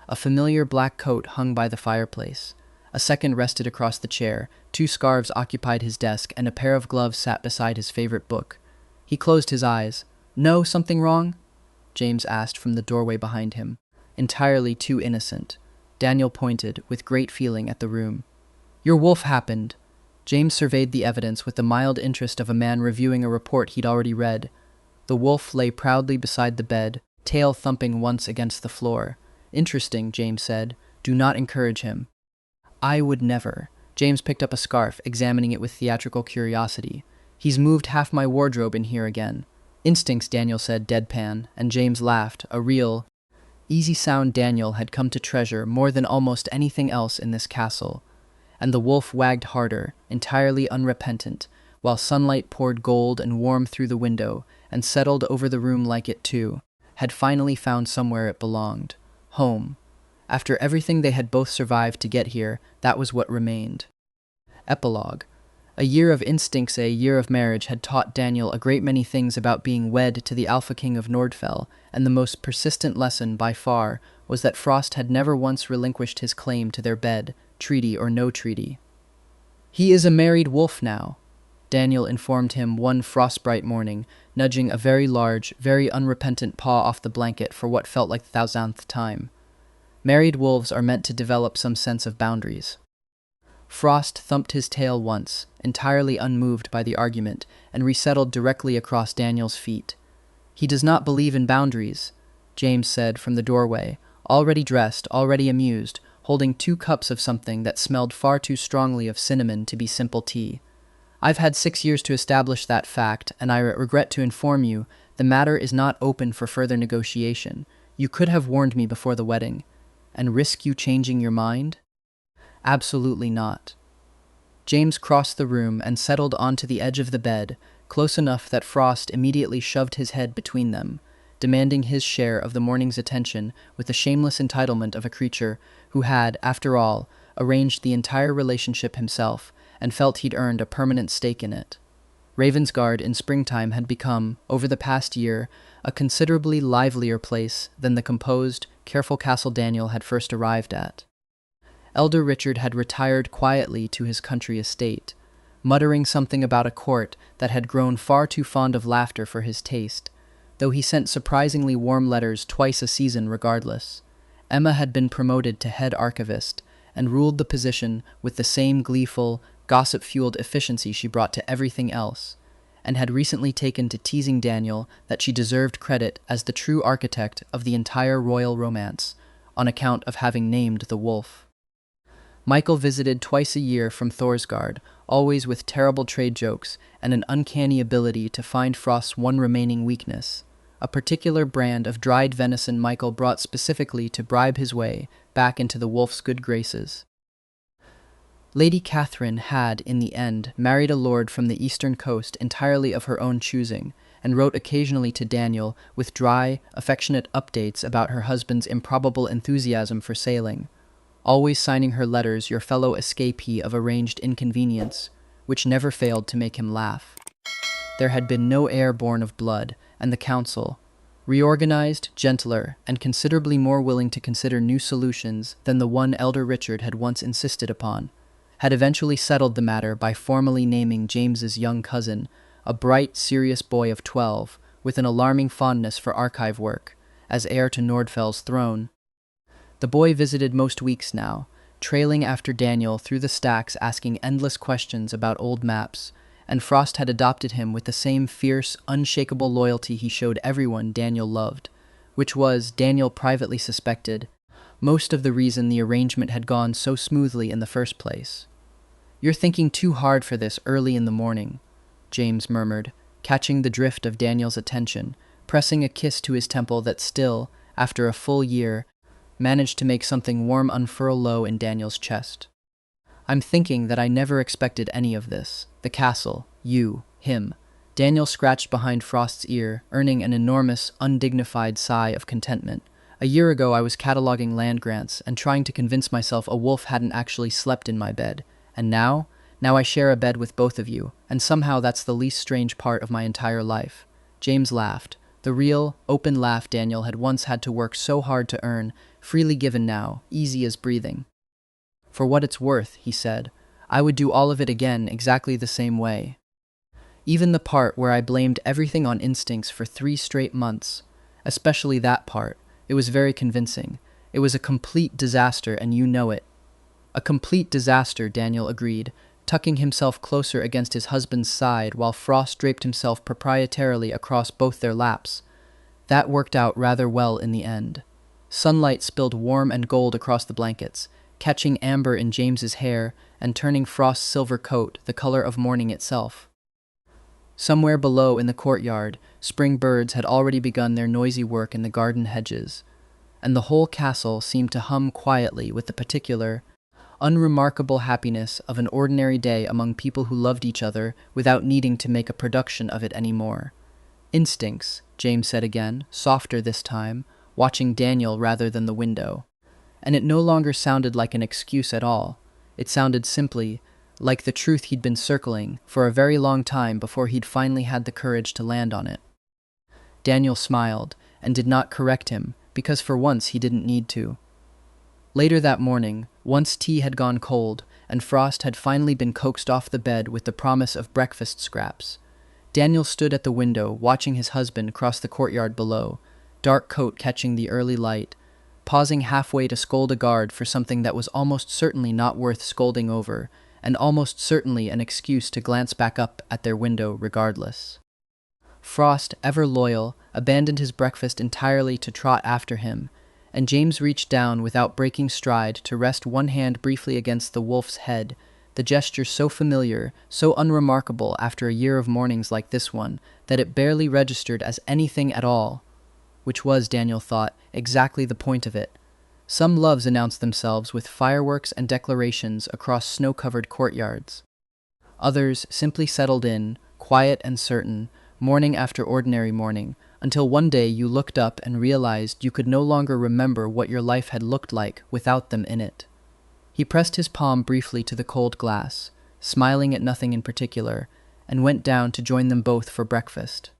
A familiar black coat hung by the fireplace. A second rested across the chair, 2 scarves occupied his desk, and a pair of gloves sat beside his favorite book. He closed his eyes. "No, something wrong?" James asked from the doorway behind him. Entirely too innocent. Daniel pointed, with great feeling, at the room. "Your wolf happened." James surveyed the evidence with the mild interest of a man reviewing a report he'd already read. The wolf lay proudly beside the bed, tail thumping once against the floor. "Interesting," James said. "Do not encourage him." "I would never." James picked up a scarf, examining it with theatrical curiosity. "He's moved half my wardrobe in here again." "Instincts," Daniel said, deadpan, and James laughed, a real, easy sound Daniel had come to treasure more than almost anything else in this castle. And the wolf wagged harder, entirely unrepentant, while sunlight poured gold and warm through the window and settled over the room like it, too, had finally found somewhere it belonged. Home. After everything they had both survived to get here, that was what remained. Epilogue. A year of instincts, a year of marriage, had taught Daniel a great many things about being wed to the Alpha King of Nordfell, and the most persistent lesson, by far, was that Frost had never once relinquished his claim to their bed, treaty or no treaty. "He is a married wolf now," Daniel informed him one frostbright morning, nudging a very large, very unrepentant paw off the blanket for what felt like the 1000th time. Married wolves are meant to develop some sense of boundaries. Frost thumped his tail once, entirely unmoved by the argument, and resettled directly across Daniel's feet. "He does not believe in boundaries," James said from the doorway, already dressed, already amused, holding 2 cups of something that smelled far too strongly of cinnamon to be simple tea. "I've had 6 years to establish that fact, and I regret to inform you the matter is not open for further negotiation. You could have warned me before the wedding. And risk you changing your mind?" "Absolutely not." James crossed the room and settled onto the edge of the bed, close enough that Frost immediately shoved his head between them, demanding his share of the morning's attention with the shameless entitlement of a creature who had, after all, arranged the entire relationship himself and felt he'd earned a permanent stake in it. Ravensgard in springtime had become, over the past year, a considerably livelier place than the composed, careful castle Daniel had first arrived at. Elder Richard had retired quietly to his country estate, muttering something about a court that had grown far too fond of laughter for his taste, though he sent surprisingly warm letters twice a season regardless. Emma had been promoted to head archivist and ruled the position with the same gleeful, gossip-fueled efficiency she brought to everything else, and had recently taken to teasing Daniel that she deserved credit as the true architect of the entire royal romance, on account of having named the wolf. Michael visited twice a year from Thorsgard, always with terrible trade jokes and an uncanny ability to find Frost's one remaining weakness, a particular brand of dried venison Michael brought specifically to bribe his way back into the wolf's good graces. Lady Catherine had, in the end, married a lord from the eastern coast entirely of her own choosing, and wrote occasionally to Daniel with dry, affectionate updates about her husband's improbable enthusiasm for sailing, always signing her letters your fellow escapee of arranged inconvenience, which never failed to make him laugh. There had been no heir born of blood, and the council, reorganized, gentler, and considerably more willing to consider new solutions than the one Elder Richard had once insisted upon, had eventually settled the matter by formally naming James's young cousin, a bright, serious boy of 12, with an alarming fondness for archive work, as heir to Nordfell's throne. The boy visited most weeks now, trailing after Daniel through the stacks asking endless questions about old maps, and Frost had adopted him with the same fierce, unshakable loyalty he showed everyone Daniel loved, which was, Daniel privately suspected, most of the reason the arrangement had gone so smoothly in the first place. "You're thinking too hard for this early in the morning," James murmured, catching the drift of Daniel's attention, pressing a kiss to his temple that still, after a full year, managed to make something warm unfurl low in Daniel's chest. "I'm thinking that I never expected any of this. The castle, you, him." Daniel scratched behind Frost's ear, earning an enormous, undignified sigh of contentment. "A year ago I was cataloging land grants and trying to convince myself a wolf hadn't actually slept in my bed. And now I share a bed with both of you, and somehow that's the least strange part of my entire life." James laughed, the real, open laugh Daniel had once had to work so hard to earn, freely given now, easy as breathing. "For what it's worth," he said, "I would do all of it again exactly the same way. Even the part where I blamed everything on instincts for 3 straight months, especially that part, it was very convincing. It was a complete disaster, and you know it." "A complete disaster," Daniel agreed, tucking himself closer against his husband's side while Frost draped himself proprietarily across both their laps. That worked out rather well in the end. Sunlight spilled warm and gold across the blankets, catching amber in James's hair and turning Frost's silver coat the color of morning itself. Somewhere below in the courtyard, spring birds had already begun their noisy work in the garden hedges, and the whole castle seemed to hum quietly with the particular, unremarkable happiness of an ordinary day among people who loved each other without needing to make a production of it anymore. "Instincts," James said again, softer this time, watching Daniel rather than the window. And it no longer sounded like an excuse at all. It sounded simply like the truth he'd been circling for a very long time before he'd finally had the courage to land on it. Daniel smiled and did not correct him, because for once he didn't need to. Later that morning, once tea had gone cold and Frost had finally been coaxed off the bed with the promise of breakfast scraps, Daniel stood at the window watching his husband cross the courtyard below, dark coat catching the early light, pausing halfway to scold a guard for something that was almost certainly not worth scolding over, and almost certainly an excuse to glance back up at their window regardless. Frost, ever loyal, abandoned his breakfast entirely to trot after him, and James reached down without breaking stride to rest one hand briefly against the wolf's head, the gesture so familiar, so unremarkable after a year of mornings like this one, that it barely registered as anything at all, which was, Daniel thought, exactly the point of it. Some loves announced themselves with fireworks and declarations across snow-covered courtyards. Others simply settled in, quiet and certain, morning after ordinary morning, until one day you looked up and realized you could no longer remember what your life had looked like without them in it. He pressed his palm briefly to the cold glass, smiling at nothing in particular, and went down to join them both for breakfast.